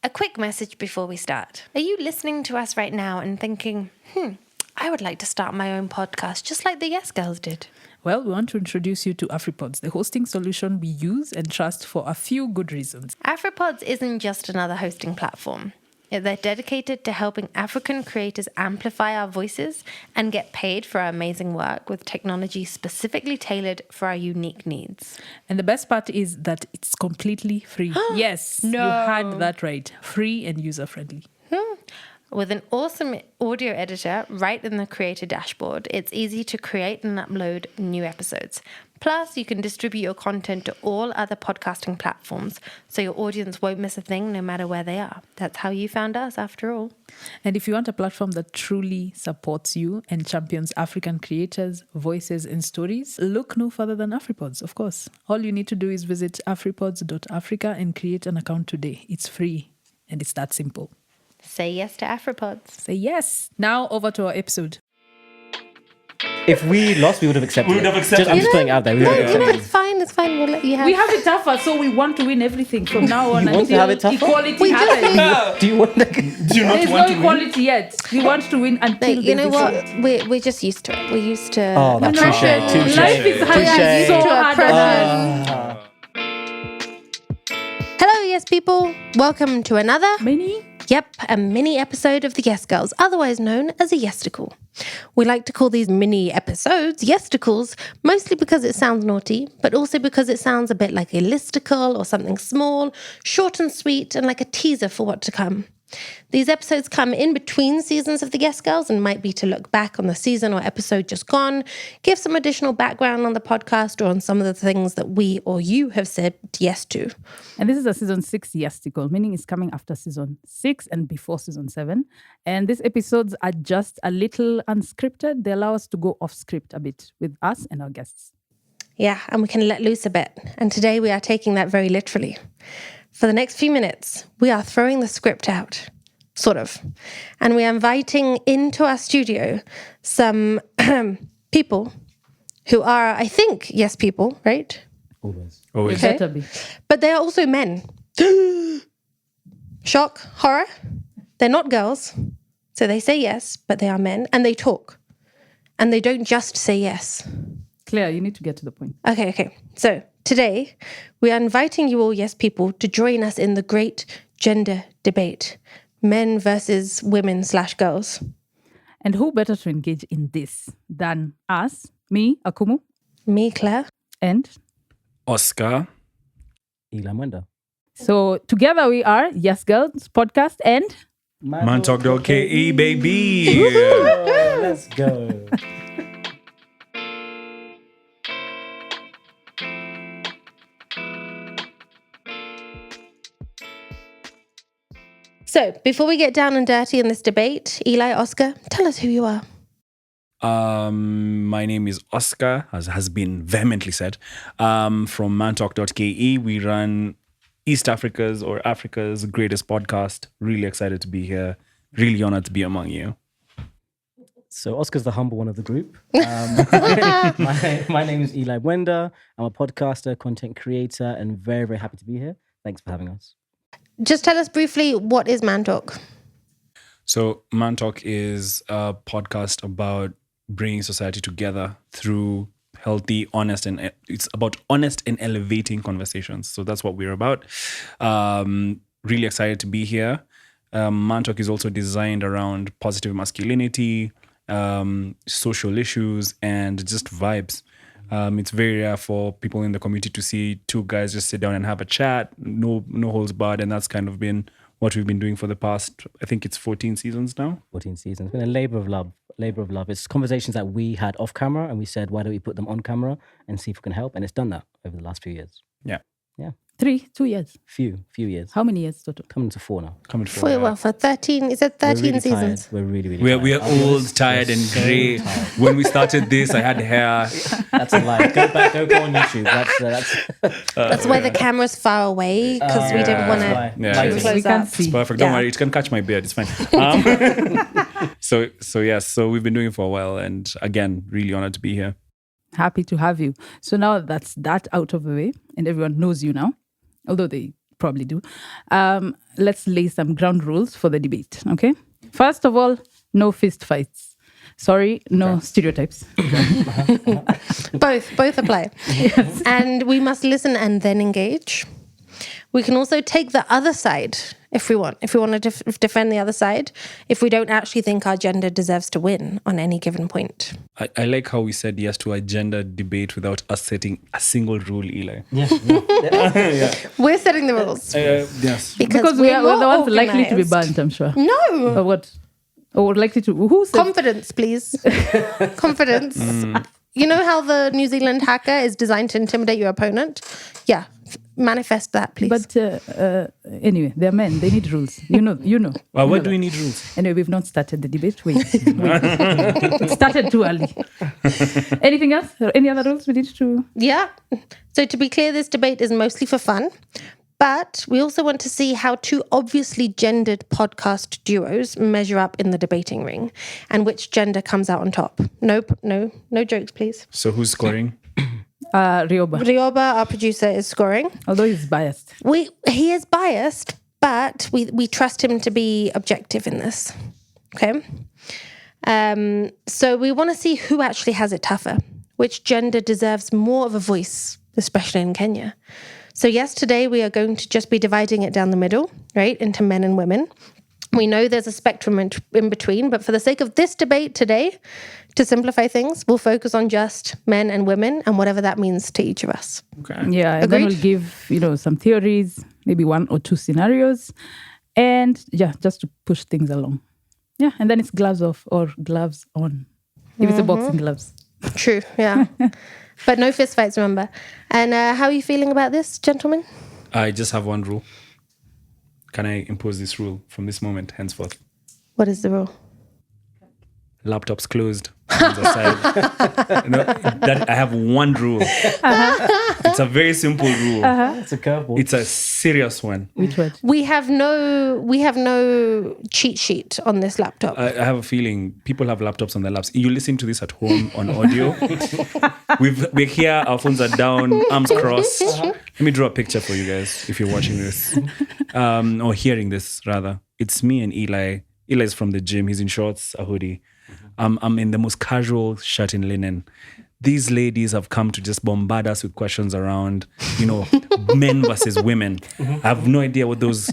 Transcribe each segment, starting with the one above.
A quick message before we start. Are you listening to us right now and thinking, I would like to start my own podcast just like the Yes Girls did? Well, we want to introduce you to AfriPods, the hosting solution we use and trust for a few good reasons. AfriPods isn't just another hosting platform. They're dedicated to helping African creators amplify our voices and get paid for our amazing work with technology specifically tailored for our unique needs. And the best part is that it's completely free. Yes, No. you heard that right. Free and user-friendly. With an awesome audio editor right in the creator dashboard, it's easy to create and upload new episodes. Plus, you can distribute your content to all other podcasting platforms, so your audience won't miss a thing no matter where they are. That's how you found us, after all. And if you want a platform that truly supports you and champions African creators, voices, and stories, look no further than AfriPods, of course. All you need to do is visit afripods.africa and create an account today. It's free, and it's that simple. Say yes to AfriPods. Say yes. Now over to our episode. If we lost, we would have accepted. We would have accepted. I'm just putting it out there. We would have accepted. It's fine. We'll let you have We have it tougher, so we want to win everything from now on You want to until have it tougher? equality happens. Do you want to... Do you not There's no want to win? equality yet. We want to win until You know there's what? We're just used to it. We're used to... Oh, that's touche. Life is hard. Touche. So To a hard. pressure. Hello, yes people. Welcome to another... a mini episode of the Yes Girls, otherwise known as a yesticle. We like to call these mini episodes yesticles, mostly because it sounds naughty, but also because it sounds a bit like a listicle or something small, short and sweet, and like a teaser for what to come. These episodes come in between seasons of the Yes Girls and might be to look back on the season or episode just gone, give some additional background on the podcast or on some of the things that we or you have said yes to. And this is a season 6 yesticle, meaning it's coming after season 6 and before season 7. And these episodes are just a little unscripted. They allow us to go off script a bit with us and our guests. Yeah, and we can let loose a bit. And today we are taking that very literally. For the next few minutes, we are throwing the script out, sort of. And we are inviting into our studio some people who are, I think, yes people, right? Always. Always. It better be. But they are also men. Shock, horror. They're not girls. So they say yes, but they are men. And they talk. And they don't just say yes. Claire, you need to get to the point. Okay. So today, we are inviting you all, yes people, to join us in the great gender debate. Men versus women / girls. And who better to engage in this than us, me, Akumu, Me, Claire. and... Oscar. Mwenda. So together we are Yes Girls Podcast and... Mantalk.ke, baby. Let's go. So, before we get down and dirty in this debate, Eli, Oscar, tell us who you are. My name is Oscar, as has been vehemently said, from Mantalk.ke. We run East Africa's or Africa's greatest podcast. Really excited to be here. Really honored to be among you. So Oscar's the humble one of the group. My name is Eli Mwenda. I'm a podcaster, content creator, and very, very happy to be here. Thanks for having us. Just tell us briefly, what is Mantalk? So Mantalk is a podcast about bringing society together through healthy, honest, and it's about honest and elevating conversations. So that's what we're about. Really excited to be here. Mantalk is also designed around positive masculinity, social issues, and just vibes. It's very rare for people in the community to see two guys just sit down and have a chat, no holds barred, and that's kind of been what we've been doing for the past, I think it's 14 seasons now. 14 seasons. It's been a labor of love. It's conversations that we had off camera, and we said, why don't we put them on camera and see if we can help? And it's done that over the last few years. Yeah. 2 years. Few years. How many years total? Coming to 4 now. For 13, is it 13 We're really seasons? tired. We're really, really We're tired. old, tired, and grey. When we started this, I had hair. That's a lie. Go back, go on YouTube. That's why the camera's far away, because we didn't want to Yeah, too it's- close we can't up. see. It's perfect. Don't Yeah. worry, it can catch my beard. It's fine. So we've been doing it for a while, and again, really honored to be here. Happy to have you. So now that's that out of the way, and everyone knows you now, although they probably do. let's lay some ground rules for the debate, okay? First of all, no fist fights. Sorry, no stereotypes. Both apply. Yes. And we must listen and then engage. We can also take the other side if we want. If we want to defend the other side, if we don't actually think our gender deserves to win on any given point. I like how we said yes to a gender debate without us setting a single rule, Eli. Yeah. We're setting the rules. Yes. Because we're the ones likely to be burnt, I'm sure. No. Or what? Or likely to... Who said... Confidence, please. Confidence. You know how the New Zealand hacker is designed to intimidate your opponent? Yeah. Manifest that, please. But anyway, they're men. They need rules. You know. Well, why do we need rules? Anyway, we've not started the debate. Wait. It started too early. Anything else? Any other rules we need to... Yeah. So to be clear, this debate is mostly for fun. But we also want to see how two obviously gendered podcast duos measure up in the debating ring and which gender comes out on top. Nope. No jokes, please. So who's scoring? Rioba, our producer, is scoring. although he's biased. He is biased, but we trust him to be objective in this. Okay? So we want to see who actually has it tougher. Which gender deserves more of a voice, especially in Kenya. So yes, today we are going to just be dividing it down the middle, right, into men and women. We know there's a spectrum in between, but for the sake of this debate today, to simplify things, we'll focus on just men and women and whatever that means to each of us. Okay. Yeah, and Agreed? then we'll give, some theories, maybe one or two scenarios, and just to push things along. Yeah, and then it's gloves off or gloves on. If it's a boxing gloves. True, yeah. But no fist fights, remember. And how are you feeling about this, gentlemen? I just have one rule. Can I impose this rule from this moment henceforth? What is the rule? Laptops closed. Hands aside. That I have one rule. It's a very simple rule. It's a curveball. It's a serious one. Which one? We have no cheat sheet on this laptop. I have a feeling people have laptops on their laps. You listen to this at home on audio. We're here, our phones are down, arms crossed. Let me draw a picture for you guys if you're watching this. Or hearing this, rather. It's me and Eli. Eli's from the gym. He's in shorts, a hoodie. I'm in the most casual shirt in linen. These ladies have come to just bombard us with questions around, men versus women. I have no idea what those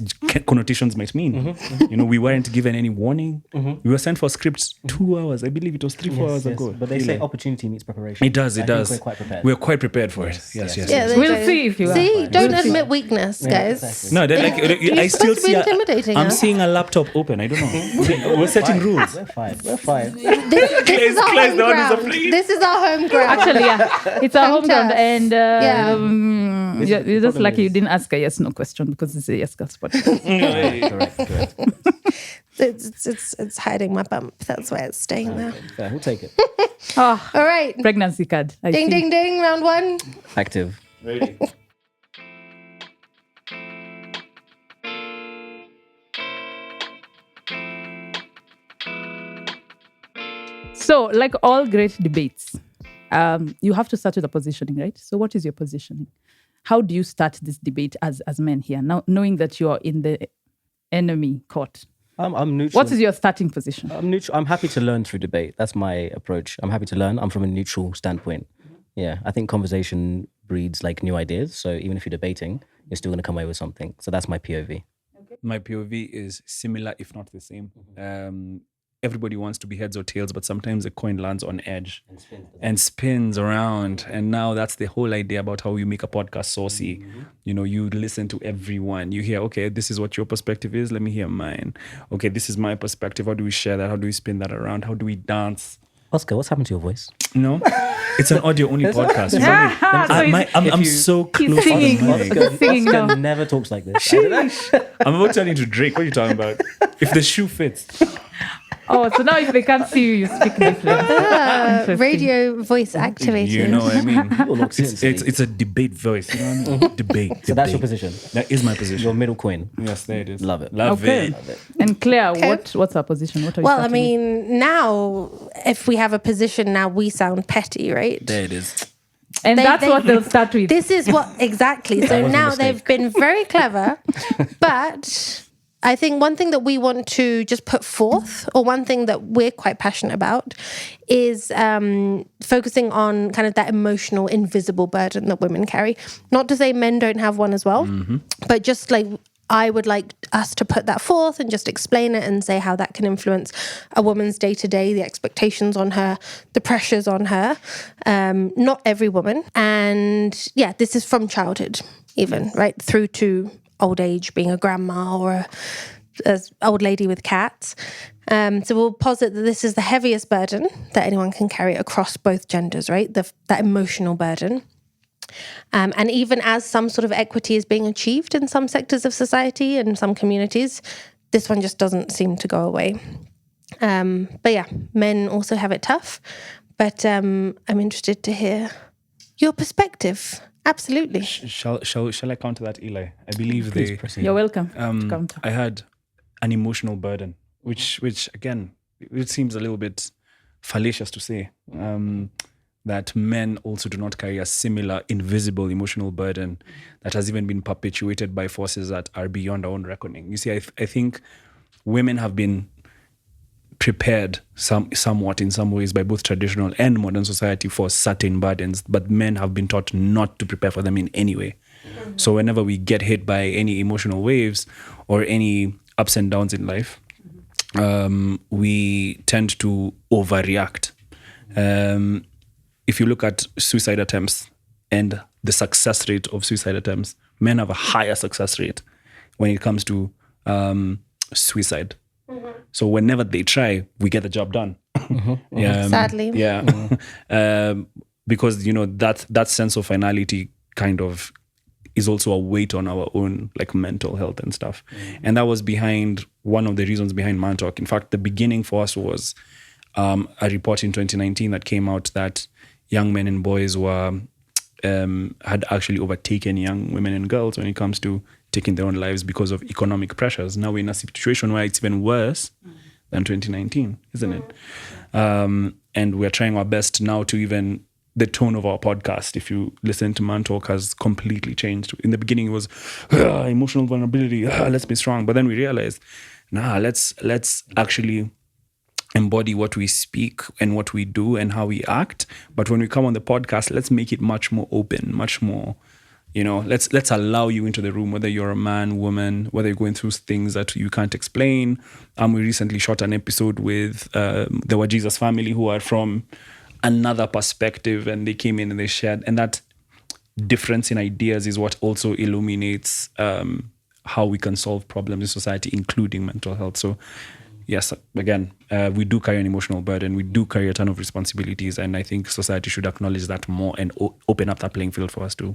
connotations might mean. We weren't given any warning. We were sent for scripts 2 hours. I believe it was 3-4 hours ago. But they say opportunity meets preparation. It does. I think we're quite prepared. We're quite prepared for it. Yes. Yeah, We'll see if you are. See, don't admit weakness, guys. Exactly. No, they're like, You're I still supposed to be see. intimidating I'm us. seeing a laptop open. I don't know. We're setting rules. We're fine. This is our Claire's home the one who's ground. afraid. This is our home ground. Actually, yeah. It's our home ground, and you're just lucky you didn't ask a yes/no question because it's a yes/girl spot. Correct. It's hiding my bump. That's why it's staying there. Fair, we'll take it. All right. Pregnancy card. I Ding, see. ding, ding. Round one. Active. Ready. So, like all great debates, you have to start with a positioning, right? So what is your positioning? How do you start this debate as men here, now knowing that you're in the enemy court? I'm neutral. What is your starting position? I'm neutral. I'm happy to learn through debate. That's my approach. I'm happy to learn. I'm from a neutral standpoint. Yeah, I think conversation breeds like new ideas. So even if you're debating, you're still going to come away with something. So that's my POV. My POV is similar, if not the same. Everybody wants to be heads or tails, but sometimes the coin lands on edge and spins around. And now that's the whole idea about how you make a podcast saucy. You listen to everyone. You hear, okay, this is what your perspective is. Let me hear mine. Okay, this is my perspective. How do we share that? How do we spin that around? How do we dance? Oscar, what's happened to your voice? No, it's an audio-only podcast. I'm so close. He's singing. to the mic. Oscar singing now. Never talks like this. I'm about to turn into Drake. What are you talking about? If the shoe fits. Oh, so now if they can't see you, you speak different. Interesting. Radio voice activated. You know what I mean? People look seriously. It's a debate voice. You know what I mean? Debate. So that's your position. That is my position. Your middle coin. Yes, there it is. Love it. Love Okay. it. And Claire, Okay. what's our position? What are you Well, I starting with? mean, now, if we have a position, now we sound petty, right? There it is. And that's what they'll start with. This is what, exactly. So was a now mistake. they've been very clever, but I think one thing that we want to just put forth, or one thing that we're quite passionate about, is focusing on kind of that emotional, invisible burden that women carry. Not to say men don't have one as well, but just like I would like us to put that forth and just explain it and say how that can influence a woman's day-to-day, the expectations on her, the pressures on her. Not every woman. And yeah, this is from childhood even, right? Through to old age, being a grandma or a old lady with cats. So we'll posit that this is the heaviest burden that anyone can carry across both genders, right? That emotional burden. And even as some sort of equity is being achieved in some sectors of society and some communities, this one just doesn't seem to go away. But yeah, men also have it tough. But I'm interested to hear your perspective. Absolutely. Shall I counter that, Eli? I believe You're welcome to counter. I had an emotional burden, which again, it seems a little bit fallacious to say. That men also do not carry a similar invisible emotional burden that has even been perpetuated by forces that are beyond our own reckoning. You see, I think women have been prepared somewhat in some ways by both traditional and modern society for certain burdens, but men have been taught not to prepare for them in any way. So whenever we get hit by any emotional waves or any ups and downs in life, we tend to overreact. If you look at suicide attempts and the success rate of suicide attempts, men have a higher success rate when it comes to suicide. So whenever they try, we get the job done. Sadly. Yeah. Because, that sense of finality kind of is also a weight on our own like mental health and stuff. And that was one of the reasons behind Mantalk. In fact, the beginning for us was a report in 2019 that came out that young men and boys had actually overtaken young women and girls when it comes to taking their own lives because of economic pressures. Now we're in a situation where it's even worse than 2019, isn't it? And we're trying our best now to even, the tone of our podcast, if you listen to Mantalk, has completely changed. In the beginning it was emotional vulnerability, let's be strong. But then we realized, let's actually embody what we speak and what we do and how we act. But when we come on the podcast, let's make it much more open, much more, let's allow you into the room, whether you're a man, woman, whether you're going through things that you can't explain. We recently shot an episode with the Jesus family, who are from another perspective, and they came in and they shared, and that difference in ideas is what also illuminates how we can solve problems in society, including mental health. So yes, again, we do carry an emotional burden. We do carry a ton of responsibilities. And I think society should acknowledge that more and open up that playing field for us to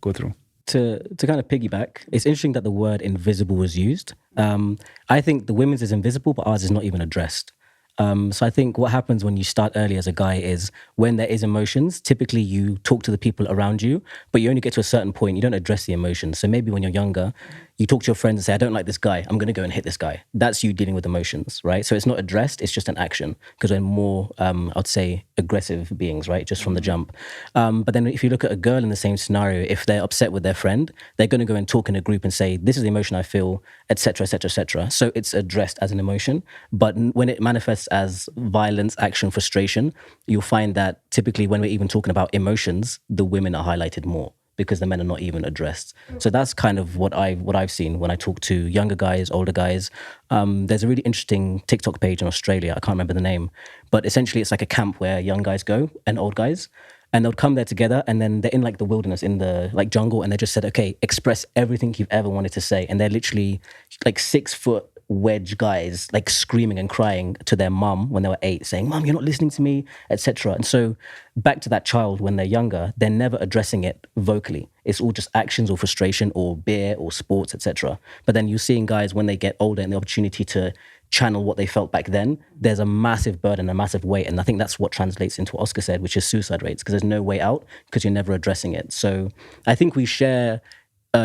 go through. To kind of piggyback, it's interesting that the word invisible was used. I think the women's is invisible, but ours is not even addressed. So I think what happens when you start early as a guy is when there is emotions, typically you talk to the people around you, but you only get to a certain point, you don't address the emotions. So maybe when you're younger, you talk to your friends and say, I don't like this guy, I'm going to go and hit this guy. That's you dealing with emotions, right? So it's not addressed, it's just an action, because we're more, I'd say, aggressive beings, right? Just from the jump. But then if you look at a girl in the same scenario, if they're upset with their friend, they're going to go and talk in a group and say, this is the emotion I feel, etc., etc., etc. So it's addressed as an emotion. But when it manifests as violence, action, frustration, you'll find that typically when we're even talking about emotions, the women are highlighted more, because the men are not even addressed. So that's kind of what I've seen when I talk to younger guys, older guys. There's a really interesting TikTok page in Australia. I can't remember the name, but essentially it's like a camp where young guys go and old guys, and they'll come there together, and then they're in like the wilderness, in the like jungle, and they just said, okay, express everything you've ever wanted to say. And they're literally like 6-foot wedge guys, like screaming and crying to their mum when they were 8, saying, Mum, you're not listening to me, etc. And so back to that child, when they're younger, they're never addressing it vocally. It's all just actions or frustration or beer or sports, etc. But then you're seeing guys when they get older and the opportunity to channel what they felt back then, there's a massive burden, a massive weight. And I think that's what translates into what Oscar said, which is suicide rates, because there's no way out because you're never addressing it. So I think we share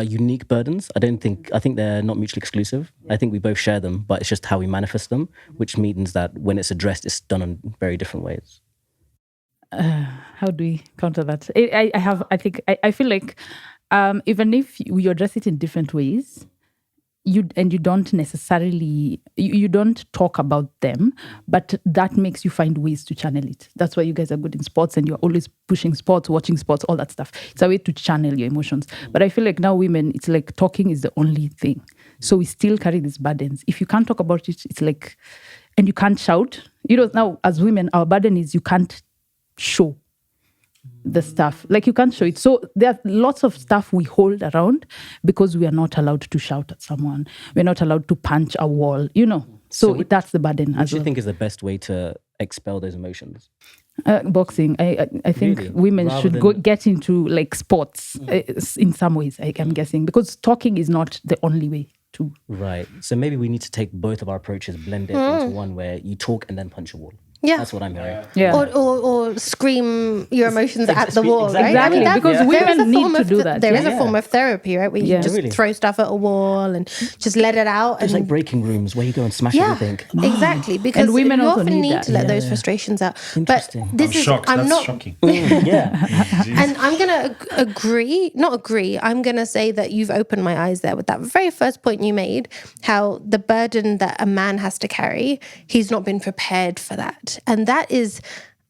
unique burdens. I think they're not mutually exclusive. I think we both share them, but it's just how we manifest them, which means that when it's addressed, it's done in very different ways. How do we counter that? I feel like even if we address it in different ways, you don't necessarily you don't talk about them, but that makes you find ways to channel it. That's why you guys are good in sports and you're always pushing sports, watching sports, all that stuff. It's a way to channel your emotions. But I feel like now women, it's like talking is the only thing. So we still carry these burdens. If you can't talk about it, it's like, and you can't shout. Now as women, our burden is you can't show the stuff. Like you can't show it. So there are lots of stuff we hold around because we are not allowed to shout at someone. We're not allowed to punch a wall, So that's the burden. What do you think is the best way to expel those emotions? Boxing. I think Really? women Rather should get into like sports in some ways, I'm guessing, because talking is not the only way to. Right. So maybe we need to take both of our approaches, blend it into one where you talk and then punch a wall. Yeah. That's what I'm hearing. Yeah. Or scream your emotions at the wall, Exactly. right? Exactly, because there is women a need form to of do that. There is Yeah. a form of therapy, right? Where you Yeah. just Really? throw stuff at a wall and just let it out. There's and like breaking rooms where you go and smash yeah, everything. exactly. Because And women you also often need need that. to let those frustrations out. But Interesting. this I'm is shocked. I'm That's not shocking. Yeah. and I'm going to not agree. I'm going to say that you've opened my eyes there with that very first point you made, how the burden that a man has to carry, he's not been prepared for that. And that is,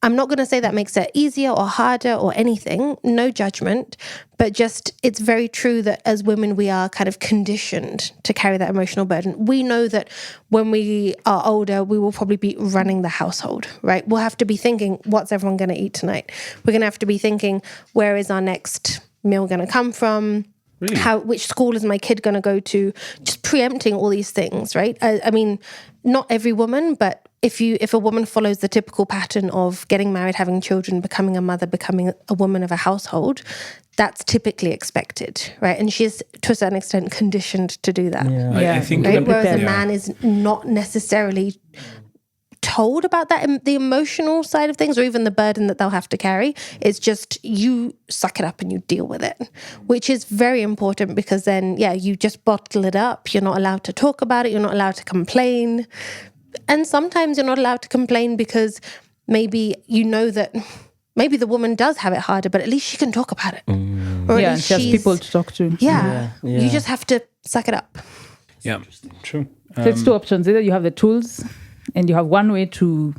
I'm not going to say that makes it easier or harder or anything, no judgment, but just it's very true that as women, we are kind of conditioned to carry that emotional burden. We know that when we are older, we will probably be running the household, right? We'll have to be thinking, what's everyone going to eat tonight? We're going to have to be thinking, where is our next meal going to come from? Really? Which school is my kid going to go to? Just preempting all these things, right? I mean, not every woman, but if a woman follows the typical pattern of getting married, having children, becoming a mother, becoming a woman of a household, that's typically expected, right? And she's, to a certain extent, conditioned to do that. Yeah. I think Right? Whereas a yeah. man is not necessarily told about that, the emotional side of things, or even the burden that they'll have to carry. It's just you suck it up and you deal with it, which is very important because then, you just bottle it up. You're not allowed to talk about it. You're not allowed to complain. And sometimes you're not allowed to complain because maybe that maybe the woman does have it harder, but at least she can talk about it. Or at least she has people to talk to. Yeah. You just have to suck it up. Yeah, true. So it's two options. Either you have the tools and you have one way to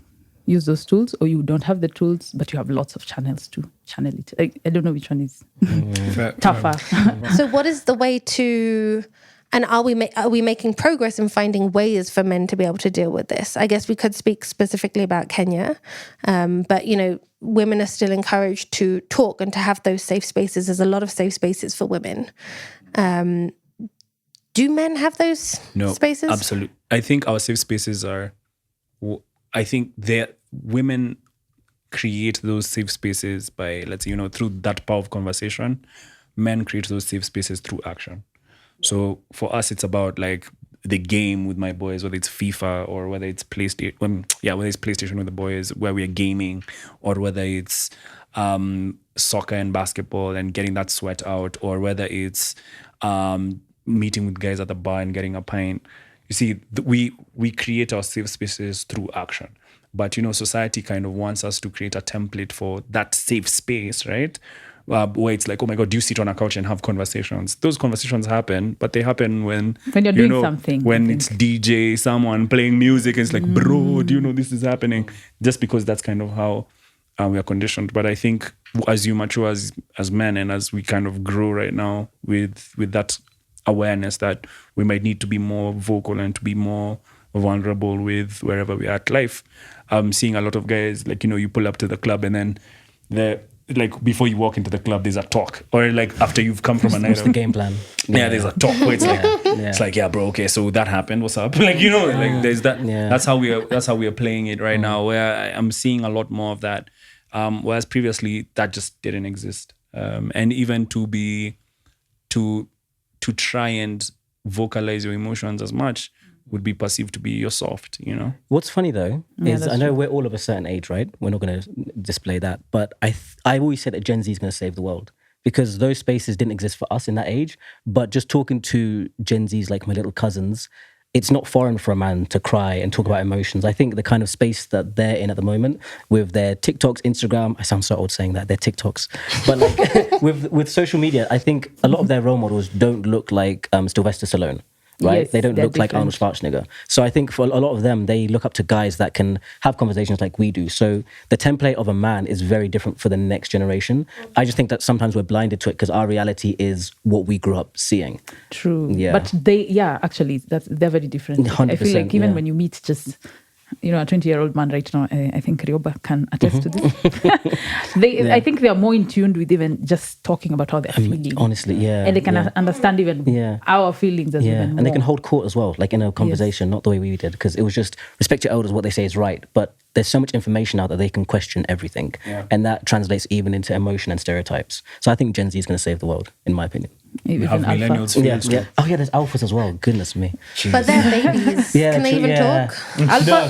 use those tools, or you don't have the tools, but you have lots of channels to channel it. I don't know which one is tougher. So what is the way to... And are we making progress in finding ways for men to be able to deal with this? I guess we could speak specifically about Kenya, but women are still encouraged to talk and to have those safe spaces. There's a lot of safe spaces for women. Do men have those spaces? No, absolutely. I think our safe spaces are. I think women create those safe spaces by, let's say, through that power of conversation. Men create those safe spaces through action. So for us, it's about like the game with my boys, whether it's FIFA or whether it's PlayStation. Whether it's PlayStation with the boys, where we are gaming, or whether it's soccer and basketball and getting that sweat out, or whether it's meeting with guys at the bar and getting a pint. You see, we create our safe spaces through action. But society kind of wants us to create a template for that safe space, right? Where it's like, oh my God, do you sit on a couch and have conversations? Those conversations happen, but they happen when you're doing something. When it's DJ, someone playing music, and it's like, bro, do you know this is happening? Just because that's kind of how we are conditioned. But I think as you mature as men, and as we kind of grow right now with that awareness that we might need to be more vocal and to be more vulnerable with wherever we are at life. I'm seeing a lot of guys, like, you pull up to the club and then like before you walk into the club, there's a talk, or like after you've come from a night What's out. the game plan? Yeah, there's a talk where it's like, it's like, yeah, bro, okay, so that happened. What's up? Like, like there's that. Yeah. That's how we are playing it right now. Where I'm seeing a lot more of that, whereas previously that just didn't exist. And even to try and vocalize your emotions as much would be perceived to be you're soft, What's funny though is I know we're all of a certain age, right? We're not going to display that, but I always said that Gen Z is going to save the world because those spaces didn't exist for us in that age. But just talking to Gen Zs like my little cousins, it's not foreign for a man to cry and talk about emotions. I think the kind of space that they're in at the moment with their TikToks, Instagram, I sound so old saying that, they're TikToks, but like with social media, I think a lot of their role models don't look like Sylvester Stallone. right? Yes, they don't they're look like Arnold Schwarzenegger. So I think for a lot of them, they look up to guys that can have conversations like we do. So the template of a man is very different for the next generation. I just think that sometimes we're blinded to it because our reality is what we grew up seeing. True. Yeah. But actually, they're very different. 100%, I feel like even yeah. when you meet just, a 20-year-old man right now, I think Rioba can attest to this. I think they are more in tune with even just talking about how they're feeling. Honestly, yeah. And they can understand even our feelings as even more. And they can hold court as well, like in a conversation, not the way we did, because it was just respect your elders, what they say is right. But there's so much information out that they can question everything. Yeah. And that translates even into emotion and stereotypes. So I think Gen Z is going to save the world, in my opinion. We have millennials feels too. Oh yeah, there's alphas as well. Goodness me. Jeez. But they're babies. Can they even talk?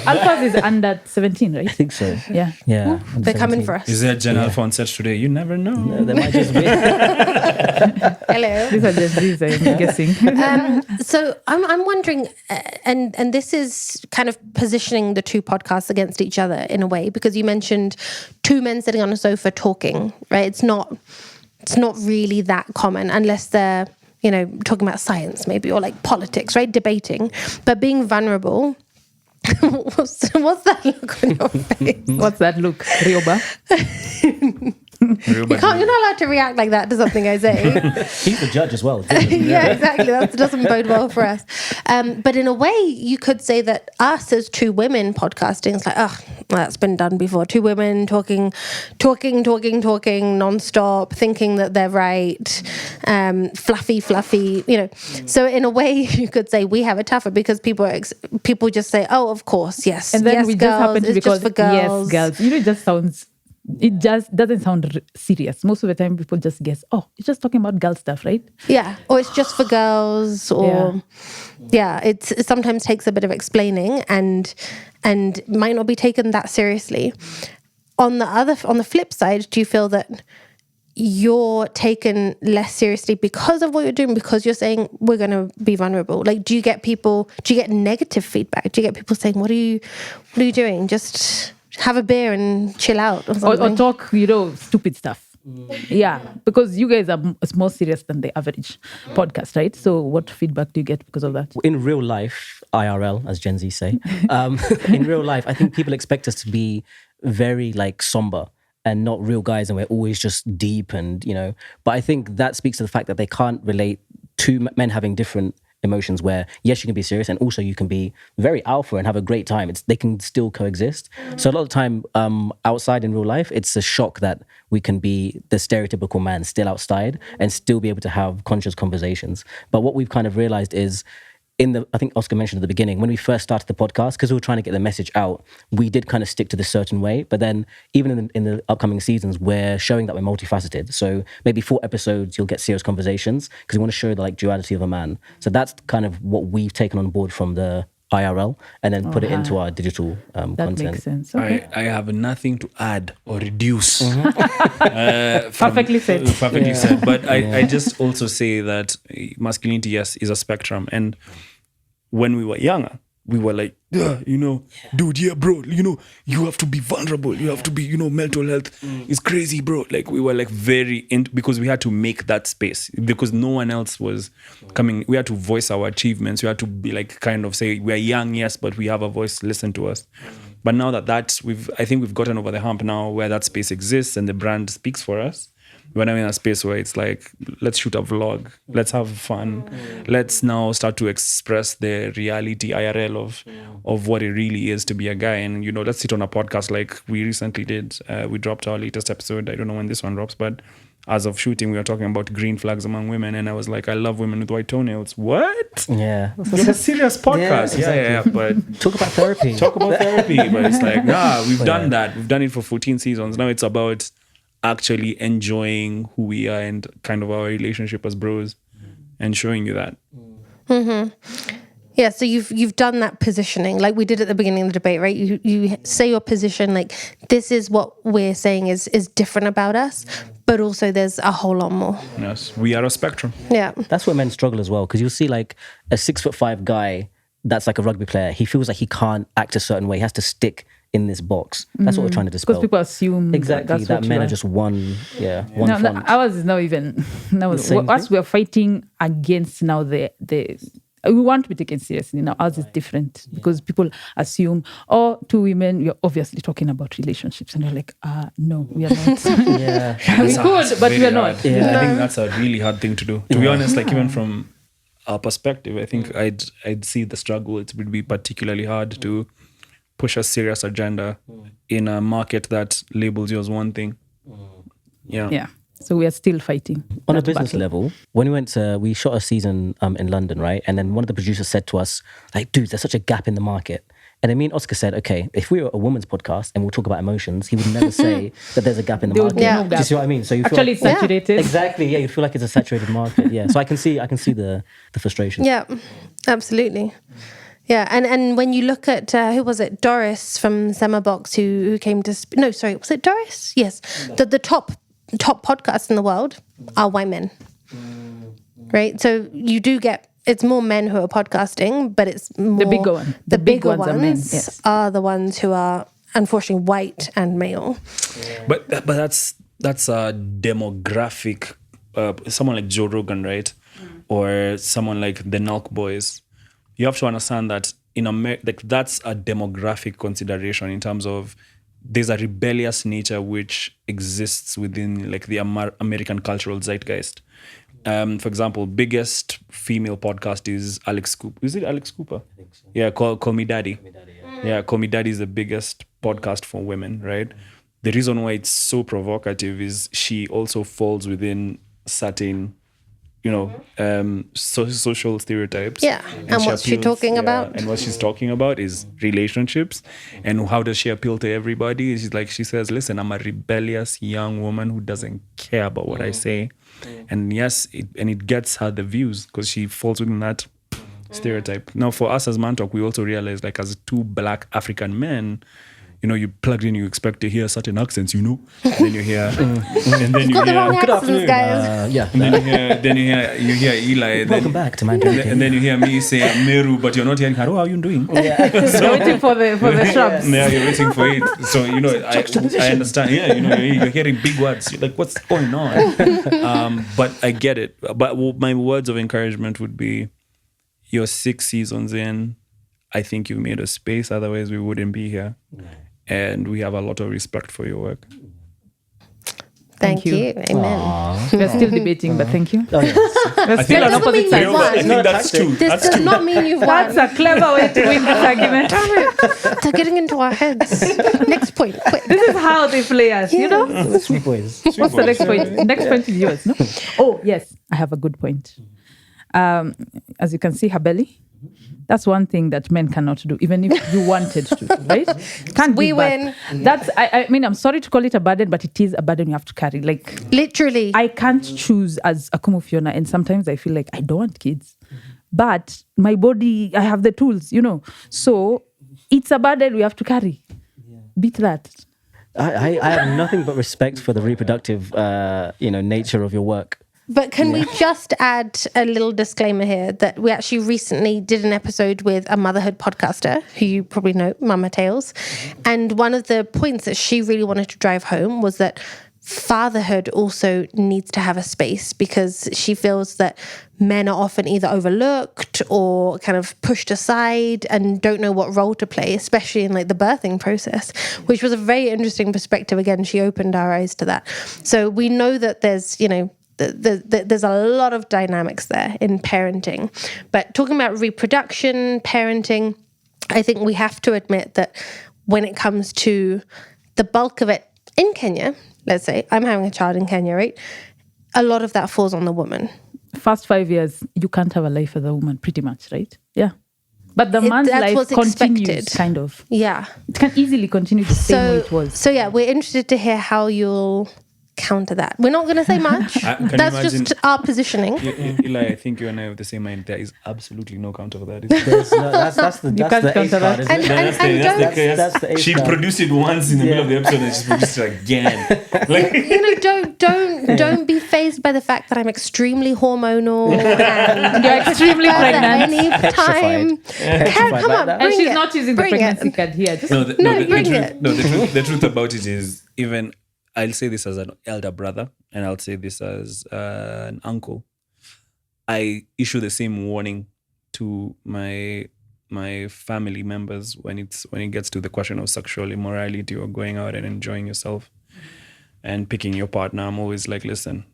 Alphas is under 17, right? I think so. Yeah. Yeah. They're coming for us. Is there Gen Alpha on set today? You never know. No, they might just be. Hello. These are Gen Zs, I'm guessing. So I'm wondering, and this is kind of positioning the two podcasts against each other in a way, because you mentioned two men sitting on a sofa talking, right? It's not really that common unless they're, talking about science maybe, or like politics, right? Debating. But being vulnerable, what's that look on your face? What's that look, Rioba? You're not allowed to react like that to something I say. He's the judge as well. Yeah, exactly. That doesn't bode well for us. But in a way, you could say that us as two women podcasting is like, that's been done before. Two women talking nonstop, thinking that they're right, fluffy. So in a way, you could say we have it tougher because people just say, oh, of course, yes, and then yes, we girls, just happen to it's because just for girls. Yes, girls. It just sounds. It just doesn't sound serious. Most of the time, people just guess, oh, you're just talking about girl stuff, right? Yeah, or it's just for girls, or it sometimes takes a bit of explaining and might not be taken that seriously. On the flip side, do you feel that you're taken less seriously because of what you're doing, because you're saying we're going to be vulnerable? Like, do you get negative feedback? Do you get people saying, what are you doing? Just have a beer and chill out or something. Or talk, stupid stuff. Yeah, because you guys are more serious than the average podcast, right? So what feedback do you get because of that? In real life, IRL, as Gen Z say, in real life, I think people expect us to be very somber and not real guys, and we're always just deep and, but I think that speaks to the fact that they can't relate to men having different emotions where, yes, you can be serious and also you can be very alpha and have a great time. They can still coexist. So a lot of the time outside in real life, it's a shock that we can be the stereotypical man still outside and still be able to have conscious conversations. But what we've kind of realized is, I think Oscar mentioned at the beginning, when we first started the podcast, because we were trying to get the message out, we did kind of stick to this certain way. But then even in the upcoming seasons, we're showing that we're multifaceted. So maybe 4 episodes, you'll get serious conversations because we want to show the duality of a man. So that's kind of what we've taken on board from the IRL and then put it into our digital that content. That makes sense. Okay. I have nothing to add or reduce. Perfectly said. Perfectly said. But I just also say that masculinity, yes, is a spectrum. And when we were younger, we were like, dude, yeah, bro, you have to be vulnerable. You have to be, mental health is crazy, bro. We were very because we had to make that space because no one else was coming. We had to voice our achievements. We had to be kind of say, we're young, yes, but we have a voice, listen to us. But now that I think we've gotten over the hump now where that space exists and the brand speaks for us. We're now in a space where it's let's shoot a vlog, let's have fun, let's now start to express the reality IRL of what it really is to be a guy. And, let's sit on a podcast like we recently did. We dropped our latest episode. I don't know when this one drops, but as of shooting, we were talking about green flags among women. And I was like, I love women with white toenails. What? Yeah. It's a serious podcast. Yeah. But talk about therapy. But it's we've done that. We've done it for 14 seasons. Now it's about actually enjoying who we are and kind of our relationship as bros and showing you that. Mm-hmm. Yeah, so you've done that positioning like we did at the beginning of the debate, right? You say your position this is what we're saying is different about us, but also there's a whole lot more. Yes, we are a spectrum. Yeah. That's where men struggle as well, because you'll see a 6'5" guy that's a rugby player. He feels like he can't act a certain way. He has to stick in this box. That's what we're trying to dispel. Because people assume exactly that men are just one font. Ours is not even. No, us we are fighting against now the We want to be taken seriously. Now, ours is different because people assume, oh, two women, you're obviously talking about relationships. And you're like, no, we are not. Yeah. We could, but we are not. Yeah. I think that's a really hard thing to do. To be honest, like even from our perspective, I think I'd see the struggle. It would be particularly hard to push a serious agenda in a market that labels you as one thing. Yeah. So we are still fighting. On a business level, when we shot a season in London, right? And then one of the producers said to us, like, dude, there's such a gap in the market. And then me and Oscar said, okay, if we were a woman's podcast and we'll talk about emotions, he would never say that there's a gap in the market. Yeah. Do you see what I mean? So you feel Actually, it's saturated. Exactly. Yeah, you feel like it's a saturated market. Yeah. So I can see the frustration. Yeah, absolutely. Yeah, and when you look at who was it, Doris from Summer Box, who came to was it Doris? Yes, the top podcasts in the world are white men, right? So you do get, it's more men who are podcasting, but it's more the bigger one. The bigger ones are men. Yes. are the ones who are unfortunately white and male. But that's a demographic. Someone like Joe Rogan, right, or someone like the Nalk Boys. You have to understand that in America, that's a demographic consideration in terms of there's a rebellious nature which exists within like the American cultural zeitgeist. For example, biggest female podcast is Alex Cooper. Is it Alex Cooper? I think so. Yeah, Call Me Daddy. Yeah, Call Me Daddy is the biggest podcast for women, right? The reason why it's so provocative is she also falls within certain, social stereotypes. Yeah, and what's she talking about? And what she's talking about is relationships. And how does she appeal to everybody? She says, listen, I'm a rebellious young woman who doesn't care about what I say. And yes, it gets her the views because she falls within that stereotype. Now, for us as Mantalk, we also realize, like, as two Black African men, you plugged in, you expect to hear certain accents, and then you hear, and then you hear, good afternoon, guys. Yeah. And then you hear Eli. Welcome back to Mantalk. And then you hear me say Meru, but you're not hearing, hello, how are you doing? You're waiting for the shrubs. Yeah, you're waiting for it. So, I understand. Yeah, you're hearing big words. You're like, what's going on? But I get it. But my words of encouragement would be, you're 6 seasons in. I think you've made a space. Otherwise, we wouldn't be here. And we have a lot of respect for your work. Thank you. Amen. We're still debating, but thank you. Oh, yes. We're still on opposite sides. I think that's two. This does not mean you've won. That's a clever way to win this argument. They're getting into our heads. Next point, quick. This is how they play us, Sweet boys. What's the next point? Next point is yours, no? Oh, yes. I have a good point. As you can see, her belly. That's one thing that men cannot do, even if you wanted to, right? Can't we be win. That's. I mean, I'm sorry to call it a burden, but it is a burden you have to carry. Like, literally, I can't choose as a Koome Fiona, and sometimes I feel like I don't want kids, but my body, I have the tools, So it's a burden we have to carry. Beat that. I have nothing but respect for the reproductive, nature of your work. But can we just add a little disclaimer here that we actually recently did an episode with a motherhood podcaster who you probably know, Mama Tales. And one of the points that she really wanted to drive home was that fatherhood also needs to have a space, because she feels that men are often either overlooked or kind of pushed aside and don't know what role to play, especially in like the birthing process, which was a very interesting perspective. Again, she opened our eyes to that. So we know that there's a lot of dynamics there in parenting. But talking about reproduction, parenting, I think we have to admit that when it comes to the bulk of it in Kenya, let's say I'm having a child in Kenya, right? A lot of that falls on the woman. First 5 years, you can't have a life as a woman, pretty much, right? Yeah. But the man's life continues, kind of. Yeah. It can easily continue the same way it was. So yeah, we're interested to hear how you'll counter that. We're not going to say much. That's just our positioning. Eli, I think you and I have the same mind. There is absolutely no counter for that. That's the ace card, isn't it? She produced it once in the middle of the episode and she's produced it again. Don't be fazed by the fact that I'm extremely hormonal and you're extremely pregnant. Any time. Come on, and she's not using the pregnancy card here. The truth about it is, even I'll say this as an elder brother, and I'll say this as an uncle. I issue the same warning to my family members when it gets to the question of sexual immorality or going out and enjoying yourself and picking your partner. I'm always like, listen,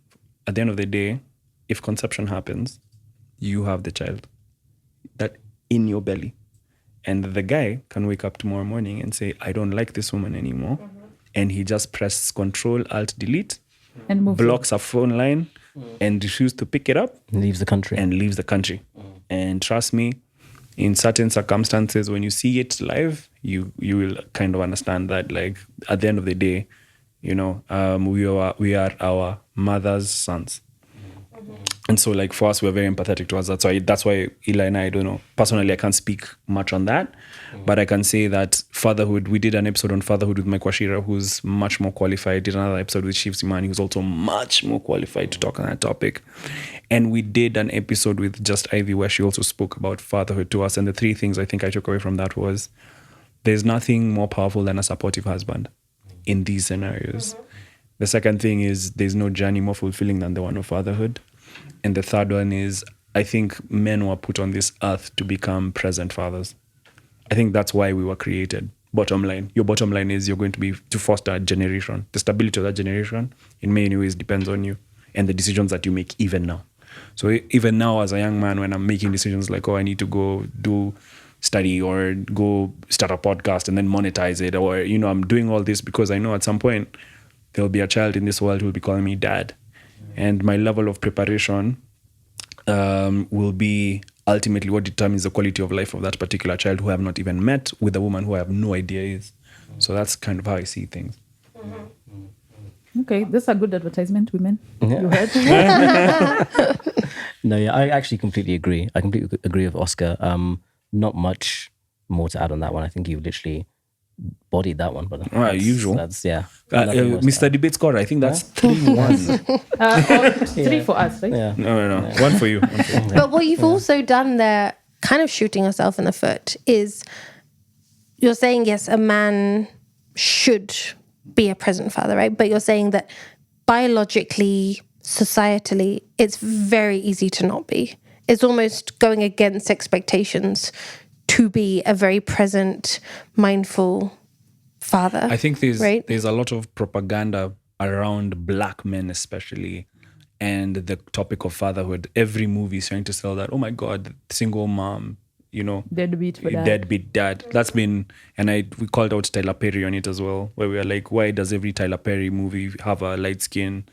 at the end of the day, if conception happens, you have the child that in your belly. And the guy can wake up tomorrow morning and say, I don't like this woman anymore. And he just presses Control, Alt, Delete, and blocks a phone line and refuses to pick it up. Leaves the country. And trust me, in certain circumstances, when you see it live, you will kind of understand that, like, at the end of the day, you know, we are our mother's sons. And so, like, for us, we're very empathetic towards that. So that's why Eli and I don't know. Personally, I can't speak much on that. But I can say that fatherhood, we did an episode on fatherhood with Mike Washira, who's much more qualified. Did another episode with Shiv Simani, who's also much more qualified to talk on that topic. And we did an episode with Just Ivy where she also spoke about fatherhood to us. And the three things I think I took away from that was there's nothing more powerful than a supportive husband in these scenarios. The second thing is there's no journey more fulfilling than the one of fatherhood. And the third one is, I think men were put on this earth to become present fathers. I think that's why we were created. Bottom line. Your bottom line is you're going to be to foster a generation. The stability of that generation, in many ways, depends on you and the decisions that you make even now. So even now, as a young man, when I'm making decisions like, oh, I need to go do study or go start a podcast and then monetize it, or, you know, I'm doing all this because I know at some point there'll be a child in this world who will be calling me dad. And my level of preparation will be ultimately what determines the quality of life of that particular child who I have not even met with a woman who I have no idea is. So that's kind of how I see things. Okay, this is a good advertisement, women. Yeah. You heard? No, yeah, I actually completely agree. I completely agree with Oscar. Not much more to add on that one. I think you literally bodied that one, but usual. That's Mr. Debate Scorer, I think that's 3-1. 3 for us, right? Yeah. No. One for you. But what you've also done there, kind of shooting yourself in the foot, is you're saying, yes, a man should be a present father, right? But you're saying that biologically, societally, it's very easy to not be. It's almost going against expectations to be a very present, mindful father. I think there's right? a lot of propaganda around black men especially, and the topic of fatherhood. Every movie is trying to sell that, oh my God, single mom, you know, Deadbeat for dad. Deadbeat dad. That's been, and we called out Tyler Perry on it as well, where we were like, why does every Tyler Perry movie have a light-skinned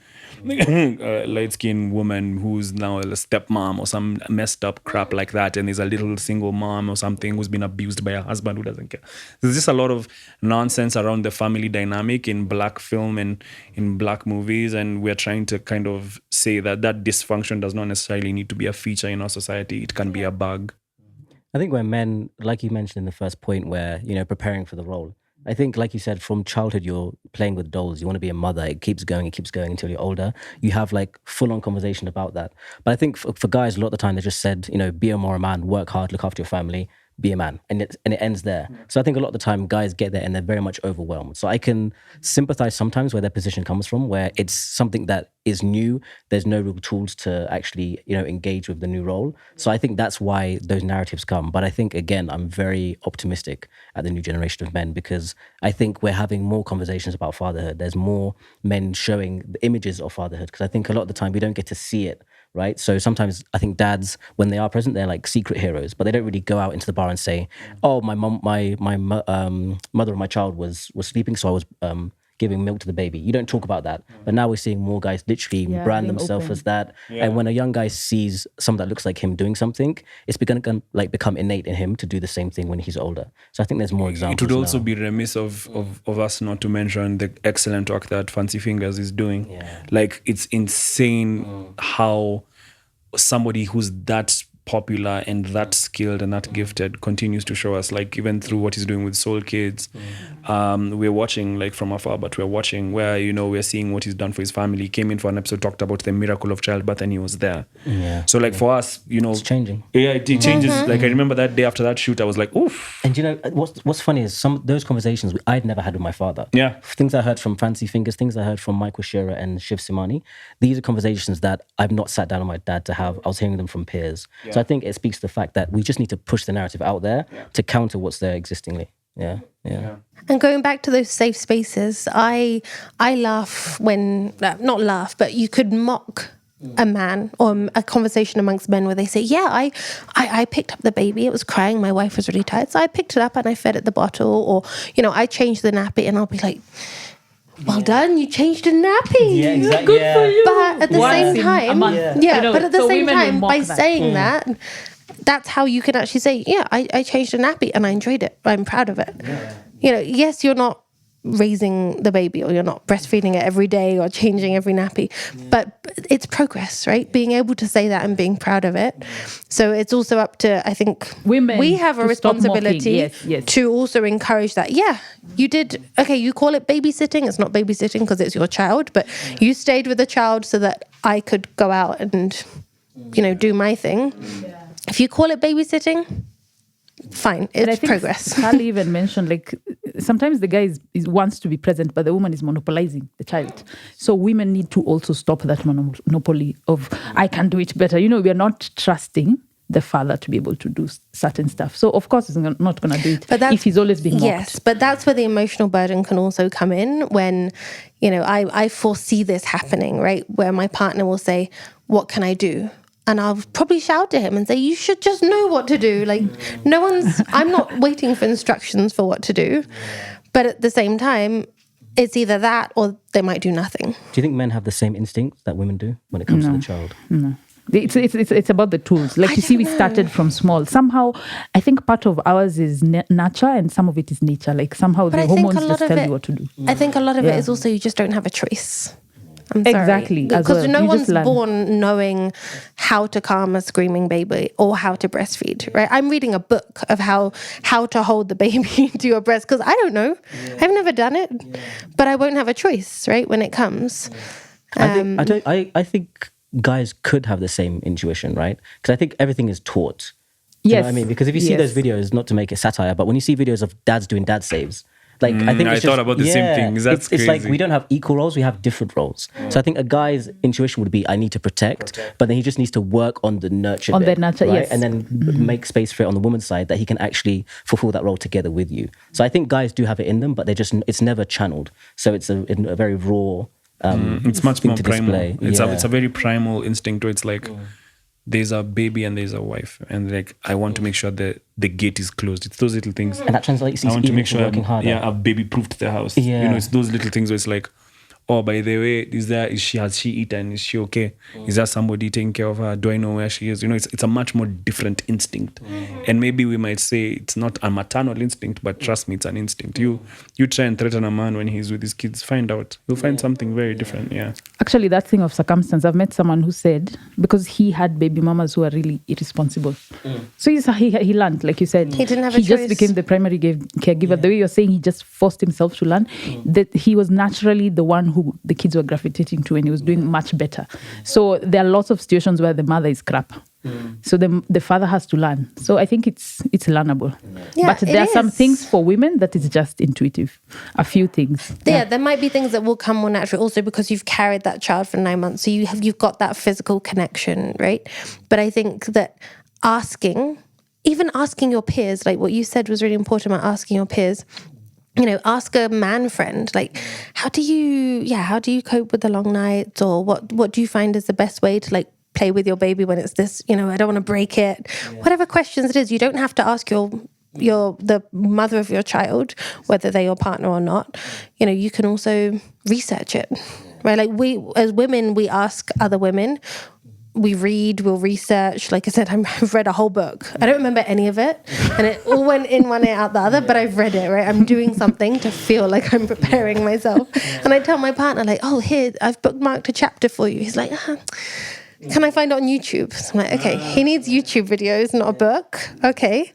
woman who's now a stepmom or some messed up crap like that, and there's a little single mom or something who's been abused by a husband who doesn't care. There's just a lot of nonsense around the family dynamic in black film and in black movies, and we're trying to kind of say that dysfunction does not necessarily need to be a feature in our society. It can be a bug. I think when men, like you mentioned in the first point, where, you know, preparing for the role, I think, like you said, from childhood, you're playing with dolls. You want to be a mother. It keeps going until you're older. You have like full-on conversation about that. But I think for guys, a lot of the time, they just said, you know, be a more man, work hard, look after your family, be a man. And it ends there. So I think a lot of the time, guys get there and they're very much overwhelmed. So I can sympathize sometimes where their position comes from, where it's something that is new. There's no real tools to actually, you know, engage with the new role. So I think that's why those narratives come. But I think, again, I'm very optimistic at the new generation of men, because I think we're having more conversations about fatherhood. There's more men showing the images of fatherhood, because I think a lot of the time we don't get to see it, right? So sometimes I think dads, when they are present, they're like secret heroes, but they don't really go out into the bar and say, oh, my mother of my child was sleeping, so I was giving milk to the baby. You don't talk about that. But now we're seeing more guys literally brand themselves as that. Yeah. And when a young guy sees someone that looks like him doing something, it's going to like become innate in him to do the same thing when he's older. So I think there's more examples. It would also be remiss of us not to mention the excellent work that Fancy Fingers is doing. Yeah. Like, it's insane how somebody who's that popular and that skilled and that gifted continues to show us, like, even through what he's doing with Soul Kids. We're watching, like, from afar, but we're watching where, you know, we're seeing what he's done for his family. He came in for an episode, talked about the miracle of childbirth, and he was there. So, like, for us, you know, it's changing. Yeah, it changes. Like, I remember that day after that shoot, I was like, oof. And you know what's funny is some of those conversations I'd never had with my father. Yeah, things I heard from Fancy Fingers, things I heard from Mike Washira and Shiv Simani. These are conversations that I've not sat down with my dad to have. I was hearing them from peers. Yeah. So I think it speaks to the fact that we just need to push the narrative out there to counter what's there existingly. Yeah. And going back to those safe spaces, I laugh when, not laugh, but you could mock a man or a conversation amongst men where they say, I picked up the baby, it was crying, my wife was really tired, so I picked it up and I fed it the bottle, or, I changed the nappy, and I'll be like, well done, you changed a nappy. Yeah, exactly. Good for you. But at the same time, but at the same time, by saying that, that's how you can actually say, I changed a nappy and I enjoyed it. I'm proud of it. Yes, you're not raising the baby or you're not breastfeeding it every day or changing every nappy, but it's progress, right? Being able to say that and being proud of it. So it's also up to, I think, women, we have a responsibility to also encourage that. Yeah, you did. Okay, you call it babysitting. It's not babysitting because it's your child, but you stayed with the child so that I could go out and, do my thing. If you call it babysitting, fine, it's progress. Carly even mentioned, sometimes the guy wants to be present, but the woman is monopolizing the child. So women need to also stop that monopoly of, I can do it better. We are not trusting the father to be able to do certain stuff. So of course he's not going to do it if he's always being mocked. Yes, but that's where the emotional burden can also come in when, I foresee this happening, right? Where my partner will say, what can I do? And I'll probably shout at him and say, you should just know what to do. I'm not waiting for instructions for what to do. But at the same time, it's either that or they might do nothing. Do you think men have the same instincts that women do when it comes to the child? No. It's about the tools. We started from small. Somehow, I think part of ours is nurture and some of it is nature. Somehow the hormones just tell you what to do. I think a lot of it is also you just don't have a choice. I'm sorry. Exactly. Because no one's born knowing how to calm a screaming baby or how to breastfeed, right? I'm reading a book of how to hold the baby to your breast because I don't know. I've never done it, but I won't have a choice, right, when it comes. I think guys could have the same intuition, right? Because I think everything is taught. Yes. You know what I mean? Because if you see those videos, not to make it satire, but when you see videos of dads doing dad saves, I think I thought about the same thing. That's crazy. It's we don't have equal roles, we have different roles. So I think a guy's intuition would be, I need to protect, but then he just needs to work on the nurture bit, right? Yes. And then make space for it on the woman's side that he can actually fulfill that role together with you. So I think guys do have it in them, but it's never channeled. So it's a very raw it's much more primal. Display. It's a very primal instinct where it's there's a baby and there's a wife, and I want to make sure that the gate is closed. It's those little things, and that translates. I want to make sure working harder. I've baby proofed the house. It's those little things where it's oh, by the way, has she eaten? Is she okay? Is there somebody taking care of her? Do I know where she is? It's a much more different instinct. And maybe we might say it's not a maternal instinct, but trust me, it's an instinct. You try and threaten a man when he's with his kids, find out. You'll find something very different, Actually, that thing of circumstance, I've met someone who said, because he had baby mamas who are really irresponsible. So he learned, like you said. He didn't have a choice. He just became the primary caregiver. The way you're saying, he just forced himself to learn. That he was naturally the one who the kids were gravitating to, and he was doing much better. So there are lots of situations where the mother is crap. So the father has to learn. So I think it's learnable. But there are some things for women that is just intuitive. A few things. There might be things that will come more naturally also because you've carried that child for 9 months. So you've got that physical connection, right? But I think that even asking your peers, like what you said was really important about asking your peers. Ask a man friend, how do you cope with the long nights, or what do you find is the best way to play with your baby when it's this, I don't want to break it. Whatever questions it is, you don't have to ask the mother of your child, whether they're your partner or not. You can also research it, right? We, as women, we ask other women. We read, we'll research. Like I said, I've read a whole book. I don't remember any of it. And it all went in one ear, out the other, but I've read it, right? I'm doing something to feel like I'm preparing myself. And I tell my partner, oh, here, I've bookmarked a chapter for you. He's like, can I find it on YouTube? So I'm like, okay, he needs YouTube videos, not a book. Okay.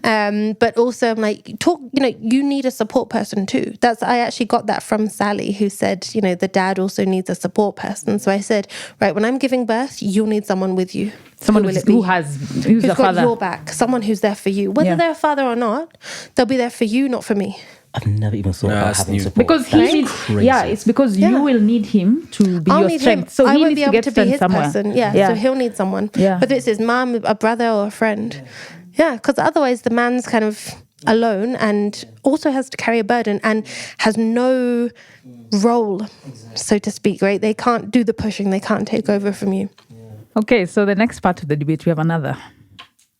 But also I'm like, you need a support person too. I actually got that from Sally, who said, the dad also needs a support person. So I said, right, when I'm giving birth, you'll need someone with you. Someone who's got your back. Someone who's there for you. Whether they're a father or not, they'll be there for you, not for me. I've never even thought about having support. Because it's because you will need him to be your strength. So he needs to get strength somewhere. Person. So he'll need someone. Whether it's his mom, a brother, or a friend. Yeah, because otherwise the man's kind of alone and also has to carry a burden and has no role, so to speak, right? They can't do the pushing. They can't take over from you. Okay, so the next part of the debate, we have another.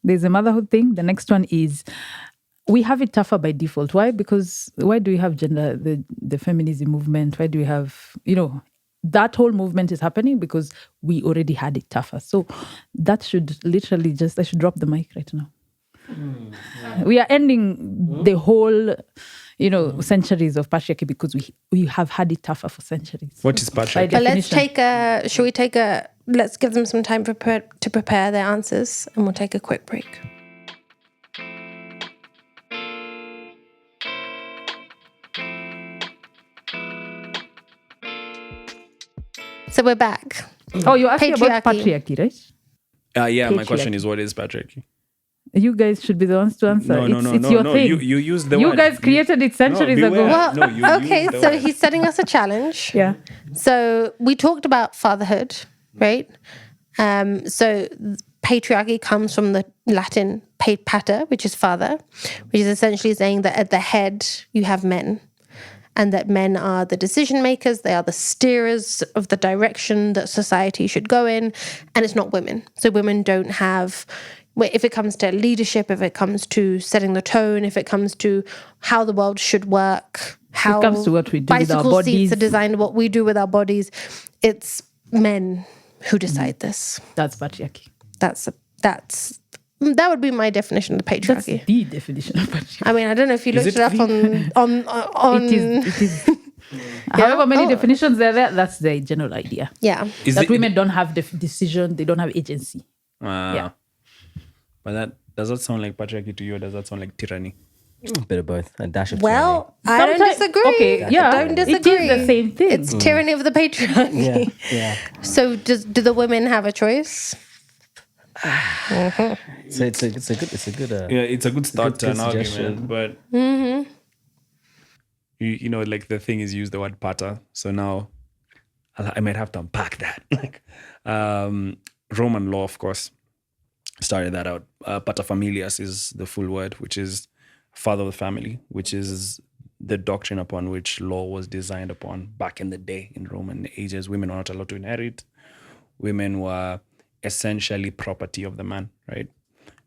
There's a motherhood thing. The next one is we have it tougher by default. Why? Because why do we have gender, the feminism movement? Why do we have, that whole movement is happening because we already had it tougher. So that should literally I should drop the mic right now. We are ending the whole, centuries of patriarchy because we have had it tougher for centuries. What is patriarchy? But let's give them some time to prepare their answers, and we'll take a quick break. So we're back. Oh, you're asking about patriarchy, right? My question is, what is patriarchy? You guys should be the ones to answer. It's your thing. You use the word. You guys created it centuries ago. Well, so he's setting us a challenge. Yeah. So we talked about fatherhood, right? So patriarchy comes from the Latin pater, which is father, which is essentially saying that at the head you have men. And that men are the decision makers, they are the steerers of the direction that society should go in, and it's not women. So women don't have, if it comes to leadership, if it comes to setting the tone, if it comes to how the world should work, how it comes to what we do with our bicycle bodies. seats are designed, what we do with our bodies, it's men who decide this. That's patriarchy. That would be my definition of patriarchy. That's the definition of patriarchy. I mean, I don't know if you looked it up on It is. However many definitions there are, that's the general idea. Yeah. Women don't have decision, they don't have agency. But does that sound like patriarchy to you, or does that sound like tyranny? A bit of both. A dash of Well, I don't disagree. Okay, don't disagree. It is the same thing. It's tyranny of the patriarchy. Yeah. So do the women have a choice? So it's a good it's a good start to an suggestion. argument, but like the thing is, use the word pater. So now I might have to unpack that. Roman law, of course, started that out. Pater familias is the full word, which is father of the family, which is the doctrine upon which law was designed upon back in the day. In Roman ages, women were not allowed to inherit. Women were essentially property of the man, right?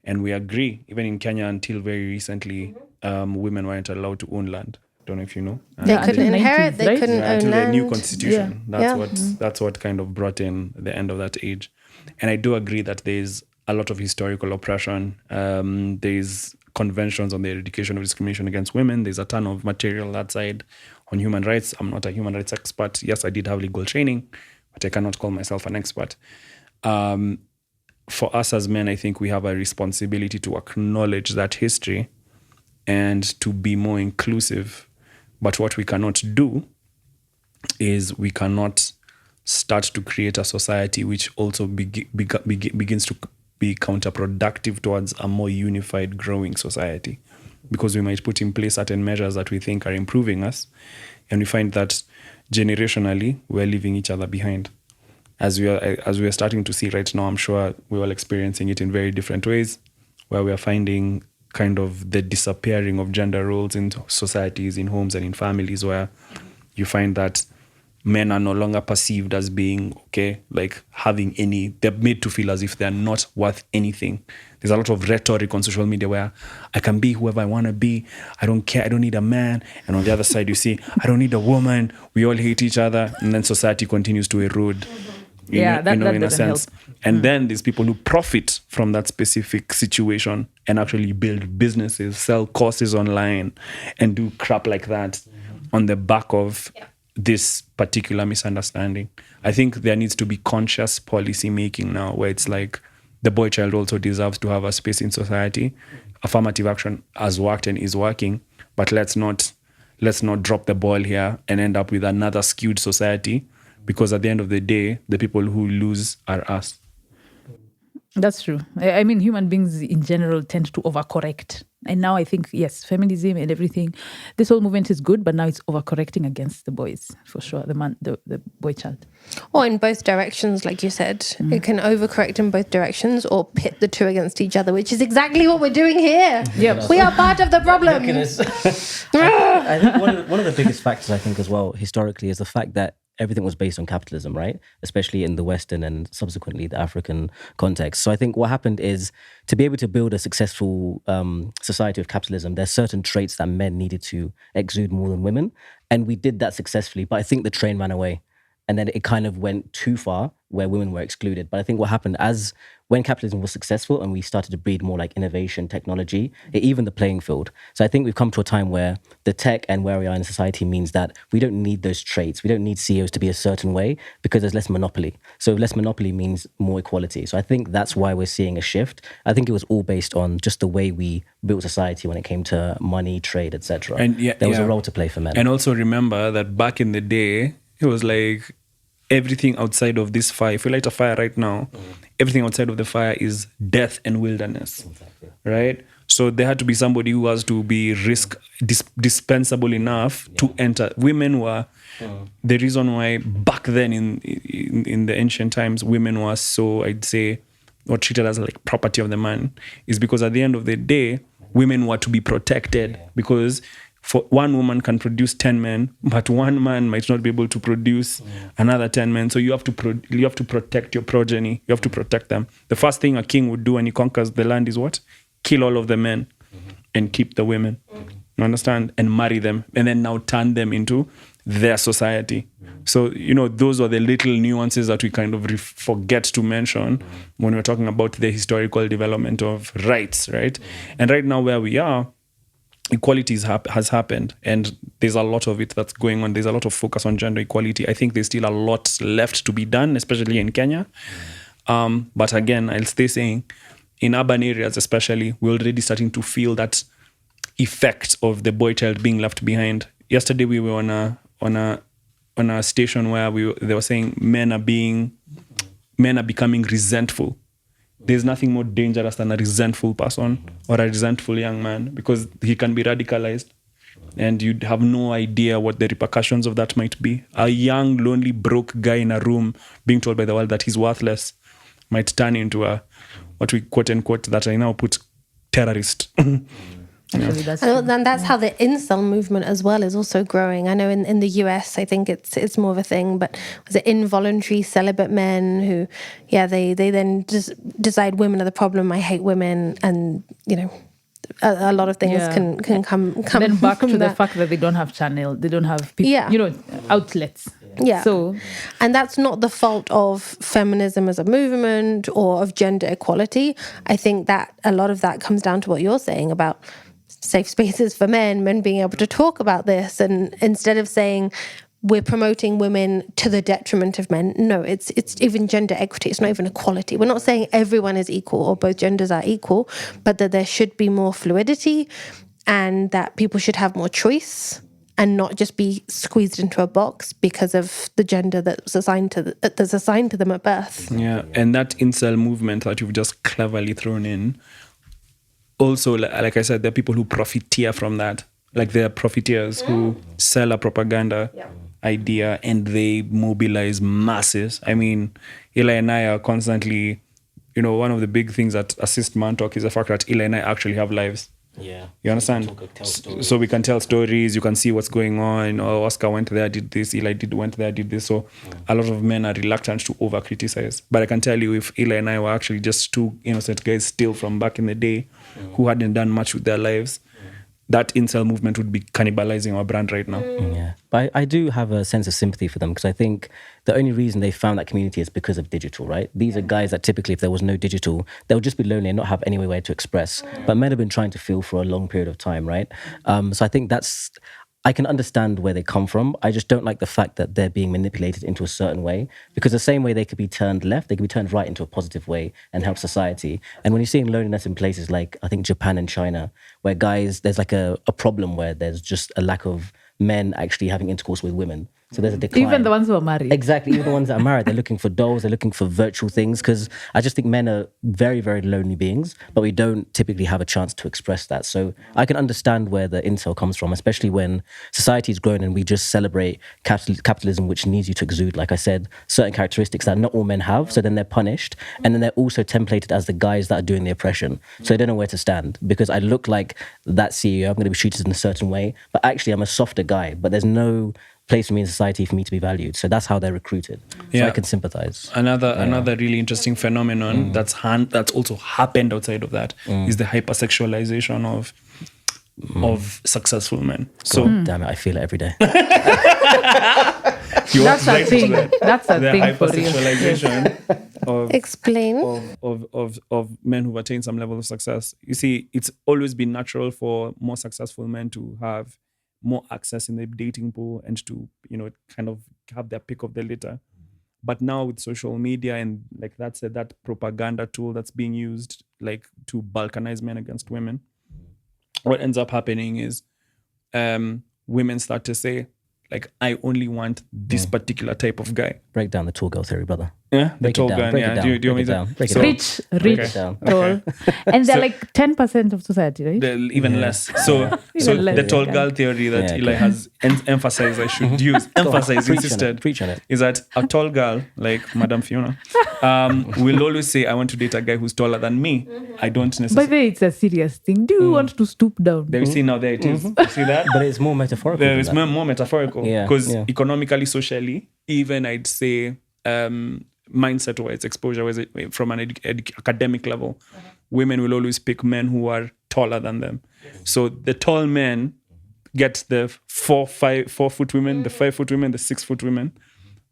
And we agree, even in Kenya until very recently, women weren't allowed to own land. Don't know if you know. They couldn't inherit, they couldn't own until land. the new constitution. That's what kind of brought in the end of that age. And I do agree that there's a lot of historical oppression. There's conventions on the eradication of discrimination against women. There's a ton of material that side on human rights. I'm not a human rights expert. Yes, I did have legal training, but I cannot call myself an expert. For us as men, I think we have a responsibility to acknowledge that history and to be more inclusive. But what we cannot do is we cannot start to create a society which also begins to be counterproductive towards a more unified, growing society. Because we might put in place certain measures that we think are improving us, and we find that generationally we're leaving each other behind. As we are starting to see right now, I'm sure we're all experiencing it in very different ways, where we are finding kind of the disappearing of gender roles in societies, in homes and in families, where you find that men are no longer perceived as being they're made to feel as if they're not worth anything. There's a lot of rhetoric on social media where I can be whoever I want to be. I don't care. I don't need a man. And on the other side, you see, I don't need a woman. We all hate each other. And then society continues to erode. That in a doesn't sense. help. And then there's people who profit from that specific situation and actually build businesses, sell courses online, and do crap like that on the back of this particular misunderstanding. I think there needs to be conscious policy making now, where it's like the boy child also deserves to have a space in society. Affirmative action has worked and is working, but let's not drop the ball here and end up with another skewed society. Because at the end of the day, the people who lose are us. That's true. I mean, human beings in general tend to overcorrect. And now I think, yes, feminism and everything, this whole movement is good, but now it's overcorrecting against the boys, for sure, the boy child. Or in both directions, like you said. It can overcorrect in both directions or pit the two against each other, which is exactly what we're doing here. Yep. We are part of the problem. I think one of the biggest factors, I think, as well, historically, is the fact that everything was based on capitalism, right? Especially in the Western and subsequently the African context. So I think what happened is, to be able to build a successful society of capitalism, there's certain traits that men needed to exude more than women. And we did that successfully. But I think the train ran away. And then it kind of went too far where women were excluded. But I think what happened when capitalism was successful and we started to breed more like innovation, technology, it evened the playing field. So I think we've come to a time where the tech and where we are in society means that we don't need those traits. We don't need CEOs to be a certain way because there's less monopoly. So less monopoly means more equality. So I think that's why we're seeing a shift. I think it was all based on just the way we built society when it came to money, trade, etc. And there was a role to play for men. And also remember that back in the day, it was like everything outside of this fire. If we light a fire right now, everything outside of the fire is death and wilderness, right? So there had to be somebody who has to be dispensable enough to enter. Women were the reason why back then in the ancient times, women were so, I'd say, or treated as like property of the man, is because at the end of the day, women were to be protected because for one woman can produce 10 men, but one man might not be able to produce another 10 men. So you have to protect your progeny. You have to protect them. The first thing a king would do when he conquers the land is what? Kill all of the men and keep the women. You understand? And marry them. And then now turn them into their society. So, those are the little nuances that we kind of forget to mention when we're talking about the historical development of rights, right? And right now where we are, equality has happened, and there's a lot of it that's going on. There's a lot of focus on gender equality. I think there's still a lot left to be done, especially in Kenya. But again, I'll stay saying, in urban areas especially, we're already starting to feel that effect of the boy child being left behind. Yesterday we were on a station where they were saying men are becoming resentful. There's nothing more dangerous than a resentful person or a resentful young man, because he can be radicalized and you have no idea what the repercussions of that might be. A young, lonely, broke guy in a room being told by the world that he's worthless might turn into what we quote unquote, that I now put, terrorist. And that's how the incel movement as well is also growing. I know in the US, I think it's more of a thing, but was it involuntary celibate men who, they then just decide women are the problem. I hate women, and a lot of things can come. And then back from to that. the fact that they don't have channel, they don't have people, outlets. Yeah. So, and that's not the fault of feminism as a movement or of gender equality. I think that a lot of that comes down to what you're saying about safe spaces for men being able to talk about this, and instead of saying we're promoting women to the detriment of men, no, it's even gender equity. It's not even equality. We're not saying everyone is equal or both genders are equal, but that there should be more fluidity and that people should have more choice and not just be squeezed into a box because of the gender that's assigned to them at birth. Yeah, and that incel movement that you've just cleverly thrown in, also, like I said, there are people who profiteer from that. Like there are profiteers who sell a propaganda idea and they mobilize masses. I mean, Eli and I are constantly, one of the big things that assist Mantalk is the fact that Eli and I actually have lives. Yeah. You understand? So we can tell stories, you can see what's going on. Oh, Oscar went there, did this, Eli went there, did this. So a lot of men are reluctant to over-criticize. But I can tell you, if Eli and I were actually just two innocent guys still from back in the day who hadn't done much with their lives, that incel movement would be cannibalizing our brand right now. Yeah, but I do have a sense of sympathy for them, because I think the only reason they found that community is because of digital, right? These are guys that typically, if there was no digital, they would just be lonely and not have anywhere to express. But men have been trying to feel for a long period of time, right? So I think I can understand where they come from. I just don't like the fact that they're being manipulated into a certain way, because the same way they could be turned left, they could be turned right into a positive way and help society. And when you're seeing loneliness in places like, I think, Japan and China, where guys, there's like a problem where there's just a lack of men actually having intercourse with women. So there's a decline. Even the ones who are married. Exactly. Even the ones that are married, they're looking for dolls, they're looking for virtual things. Because I just think men are very, very lonely beings, but we don't typically have a chance to express that. So I can understand where the incel comes from, especially when society's grown and we just celebrate capitalism, which needs you to exude, like I said, certain characteristics that not all men have. So then they're punished. And then they're also templated as the guys that are doing the oppression. So they don't know where to stand. Because I look like that CEO, I'm going to be treated in a certain way. But actually, I'm a softer guy. But there's no place for me in society for me to be valued. So that's how they're recruited. So I can sympathize. Another really interesting phenomenon that's also happened outside of that is the hypersexualization of successful men. So damn it, I feel it every day. That's a thing. That's a the thing for real. hypersexualization Explain. of men who've attained some level of success. You see, it's always been natural for more successful men to have more access in the dating pool and to, kind of have their pick of the litter. But now with social media and like that propaganda tool that's being used like to balkanize men against women, what ends up happening is women start to say, like, I only want this particular type of guy. Break down the tall girl theory, brother. Yeah, the Break tall it down, guy. break Yeah, it down, do you want me break it down, to? break it So, down. Rich, Break it down. tall. And they're like 10% of society, right? Even less. So less. the tall girl theory that Yeah, Eli okay. has emphasized, I should use, insisted, Preach on it. is that a tall girl like Madame Fiona will always say, I want to date a guy who's taller than me. I don't By necessarily. the way, it's a serious thing. Do you want to stoop down? There you see now, there it is. You see that? But it's more metaphorical. There than is that. more metaphorical Yeah, because yeah. economically, socially, even I'd say mindset-wise, exposure-wise, from an academic level, women will always pick men who are taller than them. So the tall men get the 4-foot women, the 5-foot women, the 6-foot women.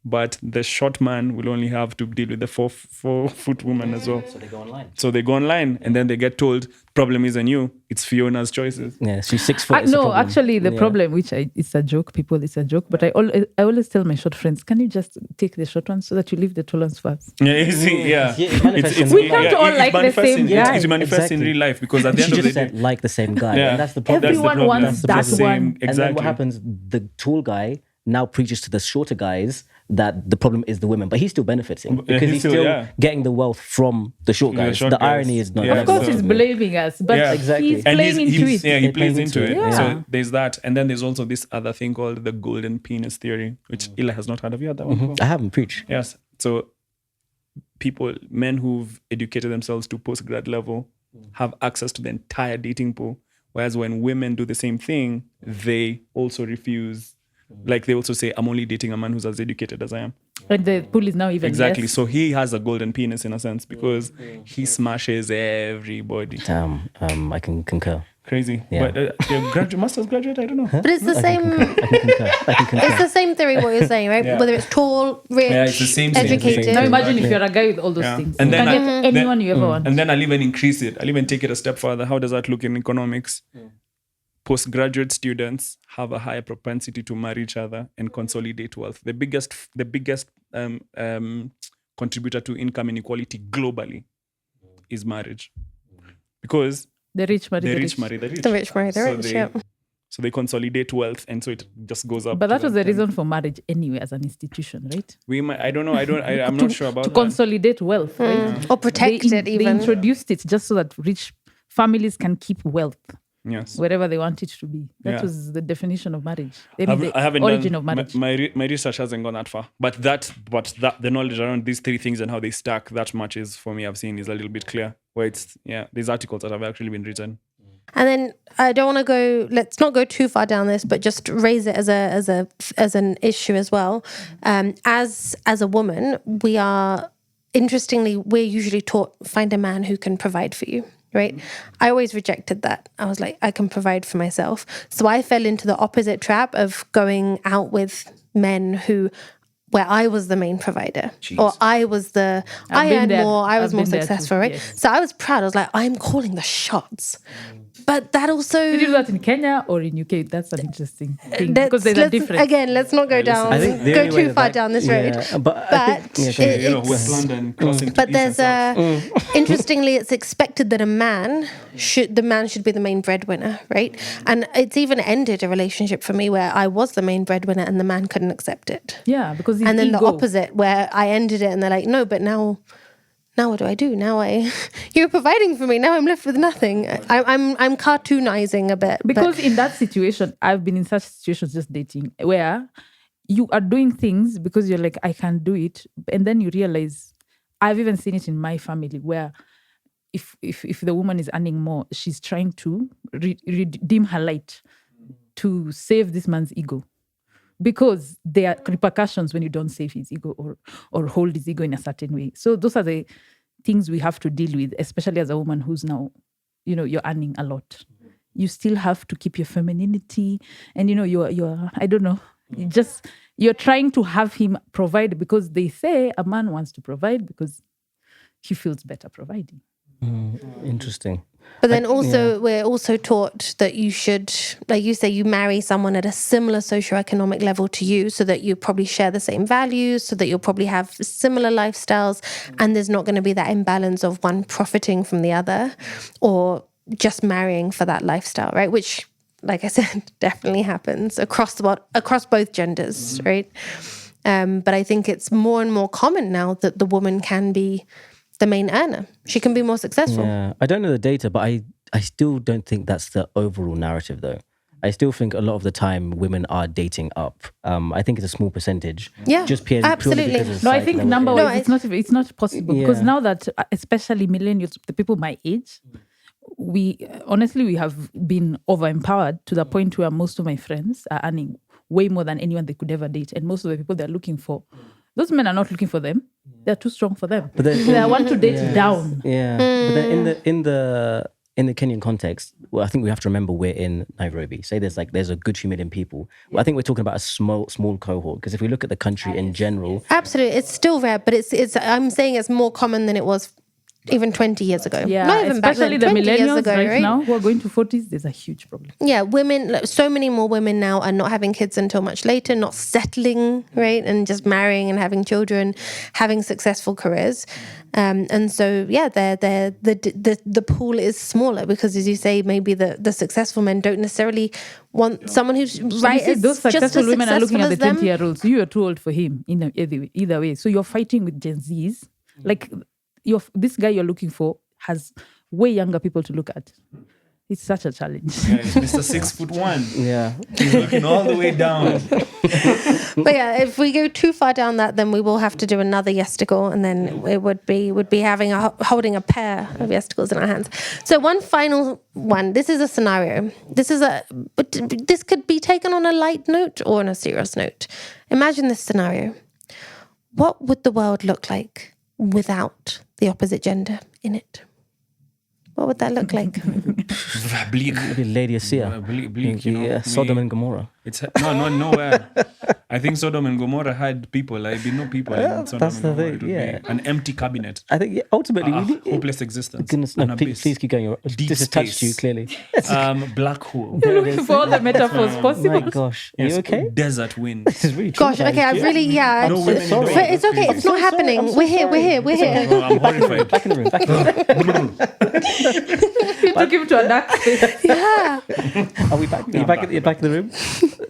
But the short man will only have to deal with the 4-foot woman as well. So they go online. So they go online and then they get told, problem isn't you, it's Fiona's choices. Yeah, she's 6 foot. it's a No, problem. actually, the Yeah. problem, which it's a joke, people, it's a joke, but I always tell my short friends, can you just take the short ones so that you leave the tall ones first? Yeah, you see, yeah. Yeah, it manifests in We can't all like the manifests same in- guy. It manifests in Exactly. real life because at the She end of the just day, said like the same guy. Yeah. And that's the problem. Everyone That's the problem. wants That's the that problem. one. And then Exactly. what happens, the tall guy now preaches to the shorter guys that the problem is the women, but he's still benefiting because he's still getting the wealth from the short The guys. short The guys. irony is not Yeah, Of course, so- he's blaming us, but Yeah. Exactly. he's And playing into it. Yeah, he They plays play into into it. it, yeah. So there's that. And then there's also this other thing called the golden penis theory, which Ila has not heard of. You heard that one before? I haven't preached. Yes. So men who've educated themselves to postgrad level have access to the entire dating pool. Whereas when women do the same thing, they also refuse. Like they also say, I'm only dating a man who's as educated as I am. And the pool is now even Exactly. less. So he has a golden penis in a sense because he smashes everybody. Damn, I can concur. Crazy. Yeah. But master's graduate, I don't know. But it's the same. I can concur. It's the same theory. What you're saying, right? Yeah. Whether it's tall, rich, Yeah, it's the same thing. educated. Now imagine if you're a guy with all those Yeah. things. And You then can get anyone you ever want. And then I'll even increase it. I'll even take it a step further. How does that look in economics? Postgraduate students have a higher propensity to marry each other and consolidate wealth. The biggest contributor to income inequality globally is marriage, because The rich marry the the rich rich. marry the rich. The rich marry the rich, yeah. So they consolidate wealth, and so it just goes up. But that to was the that reason for marriage anyway as an institution, right? I don't know. I'm not sure about To that. consolidate wealth, right? Or protect it They even. introduced it just so that rich families can keep wealth Yes. wherever they want it to be. That Yeah. was the definition of marriage. I haven't origin done, of marriage. My research hasn't gone that far, but the knowledge around these three things and how they stack, that much is for me. I've seen is a little bit clear. Where it's these articles that have actually been written. And then I don't want to go. Let's not go too far down this, but just raise it as an issue as well. As a woman, we're usually taught find a man who can provide for you. Right? I always rejected that. I was like, I can provide for myself. So I fell into the opposite trap of going out with men where I was the main provider. Or I was I been earned there. more, I was I've more been there successful, too, right? yes. So I was proud. I was like, I'm calling the shots. But that also... Did you do that in Kenya or in UK? That's an interesting thing because there's a difference. Again, let's not go down, go too far down this road. But I think, West London crossing. But there's interestingly, it's expected that the man should be the main breadwinner, right? And it's even ended a relationship for me where I was the main breadwinner and the man couldn't accept it. Yeah, because and then the opposite where I ended it and they're like, no, but now what do I do? You're providing for me. Now I'm left with nothing. I'm cartoonizing a bit. Because in that situation, I've been in such situations just dating where you are doing things because you're like, I can do it. And then you realize, I've even seen it in my family where if the woman is earning more, she's trying to redeem her light to save this man's ego. Because there are repercussions when you don't save his ego or hold his ego in a certain way. So those are the things we have to deal with, especially as a woman who's now, you're earning a lot. You still have to keep your femininity and, you're I don't know, you're trying to have him provide because they say a man wants to provide because he feels better providing. Interesting. But then also, we're also taught that you should, like you say, you marry someone at a similar socioeconomic level to you so that you probably share the same values, so that you'll probably have similar lifestyles, and there's not going to be that imbalance of one profiting from the other or just marrying for that lifestyle, right? Which, like I said, definitely happens across both genders, right? But I think it's more and more common now that the woman can be the main earner. She can be more successful. Yeah, I don't know the data, but I still don't think that's the overall narrative though. I still think a lot of the time women are dating up. I think it's a small percentage. Yeah, just purely because of I think number-wise, it's not possible because now that, especially millennials, the people my age, we have been over-empowered to the point where most of my friends are earning way more than anyone they could ever date, and most of the people they're looking for, those men are not looking for them. They're too strong for them. But then, they want to date down. Yeah. But then in the Kenyan context, well, I think we have to remember we're in Nairobi. Say there's a good few million people. Well, I think we're talking about a small cohort. Because if we look at the country in general, absolutely, it's still rare. But it's I'm saying it's more common than it was even 20 years ago. Yeah, not even especially back then, the 20 years millennials ago, right now who are going to 40s, there's a huge problem. Yeah, women, so many more women now are not having kids until much later, not settling, right? And just marrying and having children, having successful careers. And so, yeah, the pool is smaller because, as you say, maybe the successful men don't necessarily want someone who's those successful women are looking at the 20-year-olds. You are too old for him either way. So you're fighting with Gen Zs. Like, this guy you're looking for has way younger people to look at. It's such a challenge. Yeah, it's Mr. 6'1". Yeah. He's looking all the way down. But yeah, if we go too far down that, then we will have to do another yesticle, and then it would be holding a pair of yesticles in our hands. So one final one. This is a scenario. This could be taken on a light note or on a serious note. Imagine this scenario. What would the world look like without the opposite gender in it? What would that look like? Bleak. Maybe Lady Asia. Bleak, Sodom and Gomorrah. It's nowhere. I think Sodom and Gomorrah had people. Like, no people in Sodom that's and the Gomorrah. thing, It would be an empty cabinet. I think ultimately we need hopeless existence. Goodness, no, please keep going. This has touched you clearly. Black hole. You're looking for all the metaphors possible. My gosh, are you okay? Desert wind. This is really Gosh, okay, I've really, No women in the sorry. world. But it's okay, it's not happening. We're here. Oh, I'm horrified. Back in the room. You took him to a dark space. Yeah. Are we back? You're back in the room?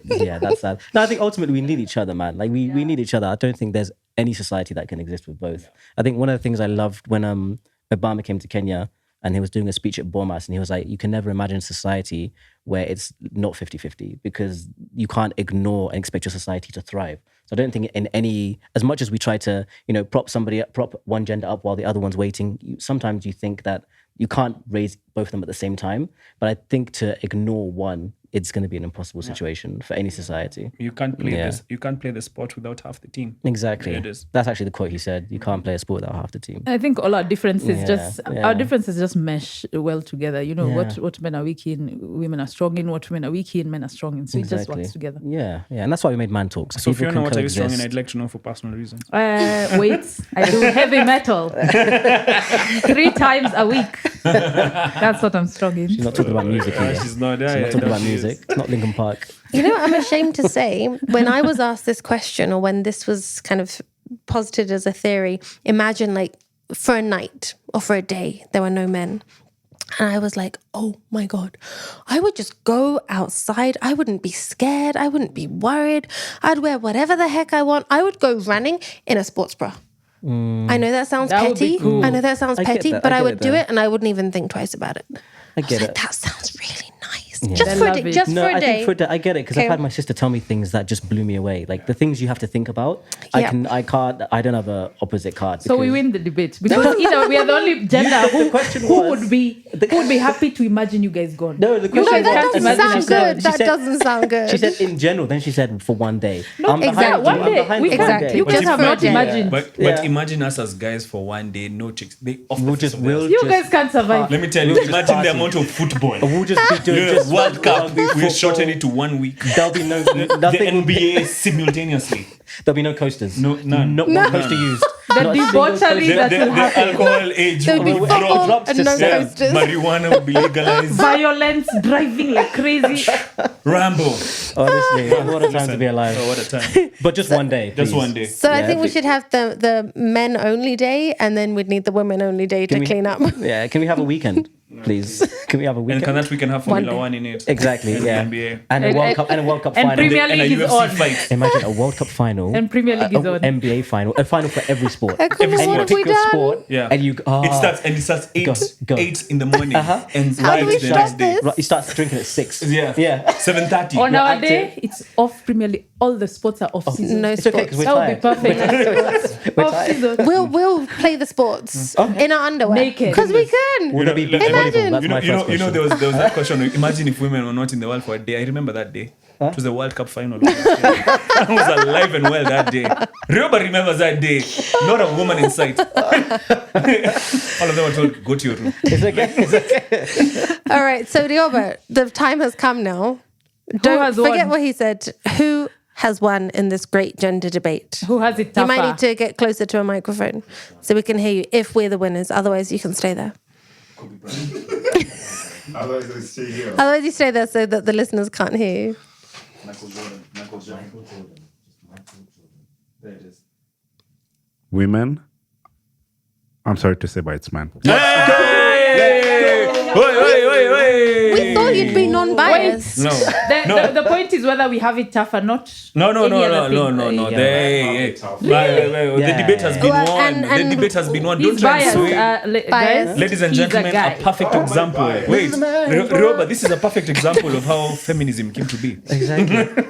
Yeah, that's sad. No, I think ultimately we need each other, man. Like we need each other. I don't think there's any society that can exist with both. I think one of the things I loved when Obama came to Kenya and he was doing a speech at Bomas and he was like, you can never imagine a society where it's not 50-50 because you can't ignore and expect your society to thrive. So I don't think in any, as much as we try to, prop one gender up while the other one's waiting, sometimes you think that you can't raise both of them at the same time. But I think to ignore one, it's going to be an impossible situation for any society. You can't play this. You can't play the sport without half the team. Exactly. Yeah, it is. That's actually the quote he said. You can't play a sport without half the team. I think all our differences just mesh well together. What men are weak in, women are strong in. What women are weak in, men are strong in. So it just works together. Yeah, and that's why we made Mantalk. So Fiona, what are you strong in? I'd like to know for personal reasons. Weights. I do heavy metal 3 times a week. That's what I'm strong in. She's not talking about music here. She's not She's not talking about music. It's not Linkin Park. You know what I'm ashamed to say? When I was asked this question, or when this was kind of posited as a theory, imagine like for a night or for a day, there were no men. And I was like, oh my God, I would just go outside. I wouldn't be scared. I wouldn't be worried. I'd wear whatever the heck I want. I would go running in a sports bra. I know that sounds That would be petty. cool. I know that sounds I get petty, that. but I I get would it do though. it and I wouldn't even think twice about it. I get Like, it. that sounds really nice. Yeah. Just for a I day. love it. Just No, for a I day. think for a day, I get it because Okay. I've had my sister tell me things that just blew me away. Like the things you have to think about. Yeah. I don't have a opposite card. So we because- win the debate because we are the only gender The question who was- would be happy to imagine you guys gone. No, the No, question that was- doesn't and then sound she said- good. she That said- doesn't sound good. She said in general, then she said for one day. No, exactly. One day. We for can't. Exactly. You Just guys have for a not day. imagined. But Yeah. imagine us as guys for one day, no chicks. They off the We'll face just, of the earth. we'll You just, guys can't survive. Let me tell you, We'll just imagine the party. amount of football. we'll just be doing Yeah, just World Cup. rugby, We football. shorten it to 1 week. There'll be no The nothing. will be- NBA simultaneously. There'll be no coasters. No, none. Not one coaster used. The Not a single debauchery coaster. that The will happen. alcohol age There would be will football drop. and no Yeah. coasters. Marijuana will be legalized. Violence, driving like crazy. Rambo. Honestly, what a time to be alive. Oh, what a time. But just one day. Just please. one day. So I Yeah, think we if should have the men only day, and then we'd need the women only day to we- clean up. Yeah, can we have a weekend, please? Can we have a And weekend? can that we can have One Formula day. One in it. Exactly, And yeah. the NBA. And a And- World Cup and a World Cup and final. Premier And a League is UFC on. fight. Imagine a World Cup final. And Premier League is on. NBA final, a final for every sport. Come on, And what you have pick we your done? sport, Yeah. and you It starts 8 Go. 8 in the morning. And How do we live the stop next day. this? Right, you start drinking at 6. Yeah. Yeah. 7:30. On our active. day, it's off Premier League. All the sports are off season. No It's okay sports. because we're That would be tired. perfect. We're Off tired. season. We'll play the sports in our underwear Naked. because we can. Will there be You know, beach volleyball? imagine. That's You know, my you know, first you know, question. there was that question. Imagine if women were not in the world for a day. I remember that day. It was the World Cup final. I was alive and well that day. Ryoba remembers that day. Not a woman in sight. All of them were told, go to your room. It's okay. It's okay. All right, so Ryoba, the time has come now. Don't has forget won? what he said. Who has won in this great gender debate? Who has it You tougher? might need to get closer to a microphone so we can hear you if we're the winners. Otherwise, you can stay there. Otherwise, I stay here. Otherwise, you stay there so that the listeners can't hear you. Michael Jordan. There it is. Women. I'm sorry to say, but it's men. We thought you'd be non-biased. No. The point is whether we have it tougher, not No. any other thing. Wait. Yeah. The debate has been Well, won. and The debate has been won. He's Don't try and biased. sway. Biased. Guys, Ladies and he's a gentlemen, guy. a perfect example. Wait, Ryoba, this is a perfect example of how feminism came to be. Exactly.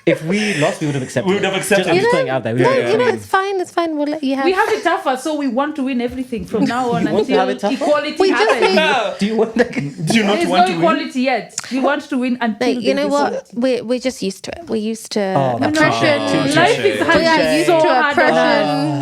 If we lost, we would have accepted. We would have accepted Just, I'm it. just putting it out there. We No, would have you know, accepted. it's fine. It's fine. We'll let you have. We have it tougher, so we want to win everything from now on You want to have until it tougher? equality We just happens. need- Do you want to? Do you not There's want no to win? equality yet. We want to win until Like, you know there's what? We're just used to it. We're used to Oh, that's oppression. right. Life is hard. We are used so to hard on us.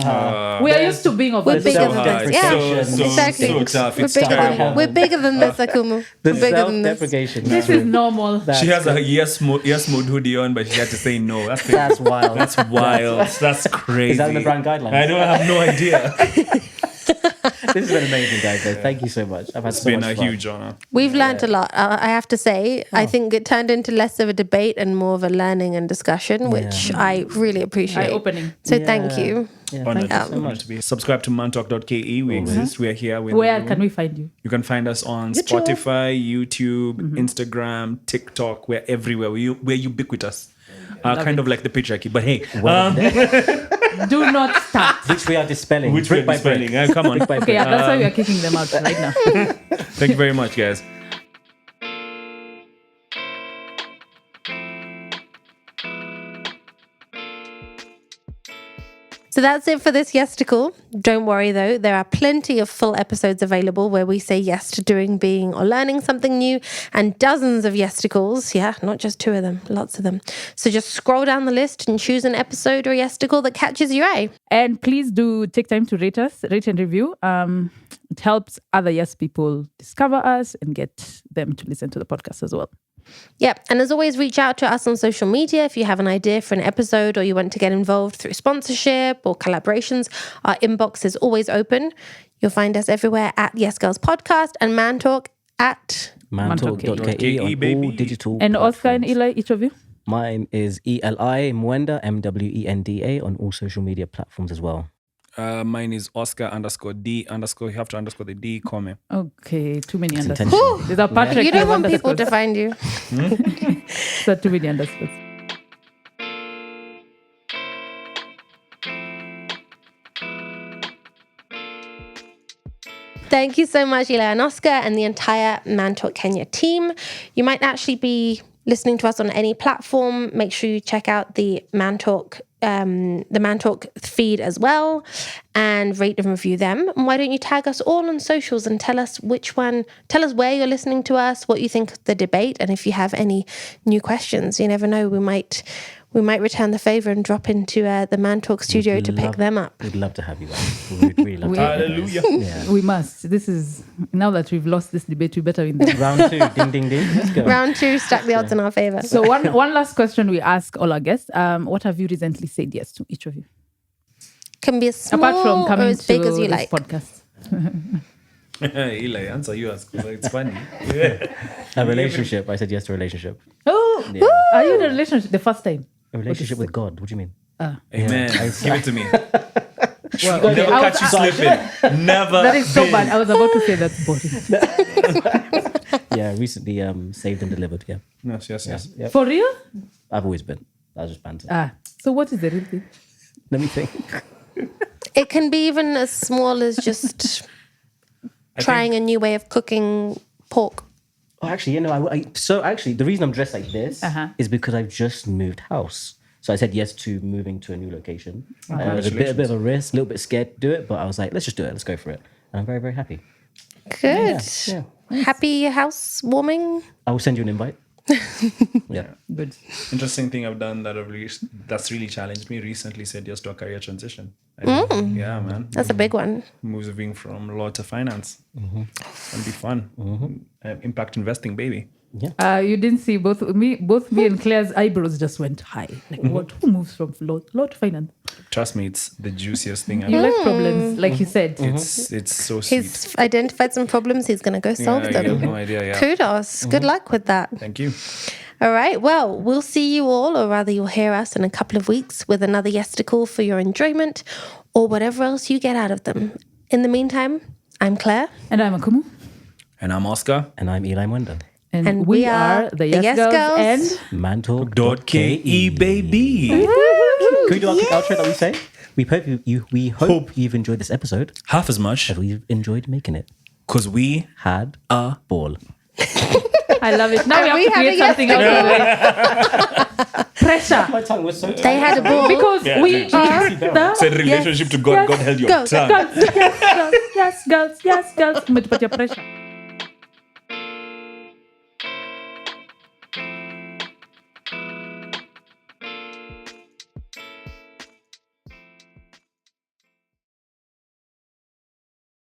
oppression. We are used to being We're over bigger so than hard. this. Yeah, So exactly. tough. We're It's bigger, terrible. we're bigger than this, Akumu. The We're bigger than this. self-deprecation. This is normal. She has a yes mode hoodie on, but she had to say no. That's wild. That's wild. That's crazy. Is that in the brand guidelines? I don't have no idea. This has been amazing, guys. Though. Thank you so much. I've had It's so been much a fun. huge honor. We've learned a lot. I have to say, I think it turned into less of a debate and more of a learning and discussion, which I really appreciate. Eye-opening. So thank Yeah. you. Yeah, Honored, thank you so honored much. to be. Subscribe to mantalk.ke. We exist. We are here. We're in the Where room. can we find you? You can find us on Spotify, YouTube, Instagram, TikTok. We're everywhere. We're ubiquitous. Kind of like the patriarchy. But hey, Do not start. Which we are dispelling. which brick we're by brick. dispelling. Come on. Brick by Okay, brick. yeah, that's why we are kicking them out right now. Thank you very much, guys. So that's it for this Yesticle. Don't worry though, there are plenty of full episodes available where we say yes to doing, being, or learning something new, and dozens of Yesticles. Yeah, not just 2 of them, lots of them. So just scroll down the list and choose an episode or Yesticle that catches your eye. And please do take time to rate us, rate and review. It helps other Yes people discover us and get them to listen to the podcast as well. Yep. And as always, reach out to us on social media if you have an idea for an episode or you want to get involved through sponsorship or collaborations. Our inbox is always open. You'll find us everywhere at Yes Girls Podcast and Mantalk at Mantalk.ke on baby. all digital And Oscar and platforms. Eli, each of you? Mine is ELI Mwenda, MWENDA on all social media platforms as well. Mine is Oscar_D_ you have to underscore the D, Koome. Okay, too many It's underscores. intentional. There's a Patrick. You don't with want people to underscores. find you. So too many underscores. Thank you so much, Eli and Oscar, and the entire Mantalk Kenya team. You might actually be listening to us on any platform. Make sure you check out the Mantalk feed as well, and rate and review them. And why don't you tag us all on socials and tell us where you're listening to us, what you think of the debate, and if you have any new questions. You never know, we might return the favor and drop into the Mantalk studio to pick them up. We'd love to have you guys. We'd really love to have you guys. Hallelujah. Yeah. We must. This is, now that we've lost this debate, we better win this. Round 2, ding, ding, ding. Let's go. Round 2, stack the odds in our favor. So one last question we ask all our guests. What have you recently said yes to, each of you? Can be as small Apart from or coming as big to as you this like. podcast. Eli, answer yours because it's funny. A relationship. I said yes to a relationship. Oh, Yeah. are you in a relationship the first time? A relationship with God. What do you mean? Amen. Give it to me. Well, Never I catch was- you slipping. Never. That is so bad. I was about to say that's boring. Yeah, recently saved and delivered. Yeah. Yes. Yep. For real? I've always been. That was just banter. So what is the real thing? Let me think. It can be even as small as just trying a new way of cooking pork. Oh, actually, you know, actually, the reason I'm dressed like this Uh-huh. is because I've just moved house. So I said yes to moving to a new location. It was a bit of a risk, a little bit scared to do it, but I was like, let's just do it. Let's go for it. And I'm very, very happy. Good. Yeah. Happy housewarming. I will send you an invite. Yeah. Good. Interesting thing I've done that's really challenged me. Recently said yes to a career transition. Yeah, man. That's a big one. Moving from law to finance. It's gonna be fun. Impact investing, baby. You didn't see both me and Claire's eyebrows just went high. Like what? Who moves from law to finance? Trust me, it's the juiciest thing You ever. like problems, like you said. It's so sweet. He's identified some problems. He's going to go solve You them. have no idea, yeah. Kudos. Good luck with that. Thank you. All right. Well, we'll see you all, or rather you'll hear us in a couple of weeks with another Yesticle for your enjoyment or whatever else you get out of them. In the meantime, I'm Claire. And I'm Akumu. And I'm Oscar. And I'm Eli Mwenda. And we are the Yes Girls and Mantalk.ke, baby. Can we do our quick outro that we say? We hope you've enjoyed this episode Half as much as we've enjoyed making it. because we Had a ball. I love it. Now And we we have to have create a something out of it. Pressure. My tongue was so tight. They had a ball. Because we are the said relationship to God. God held your girls. tongue. Yes, girls. Yes, girls. Yes, girls. Umetupatia pressure.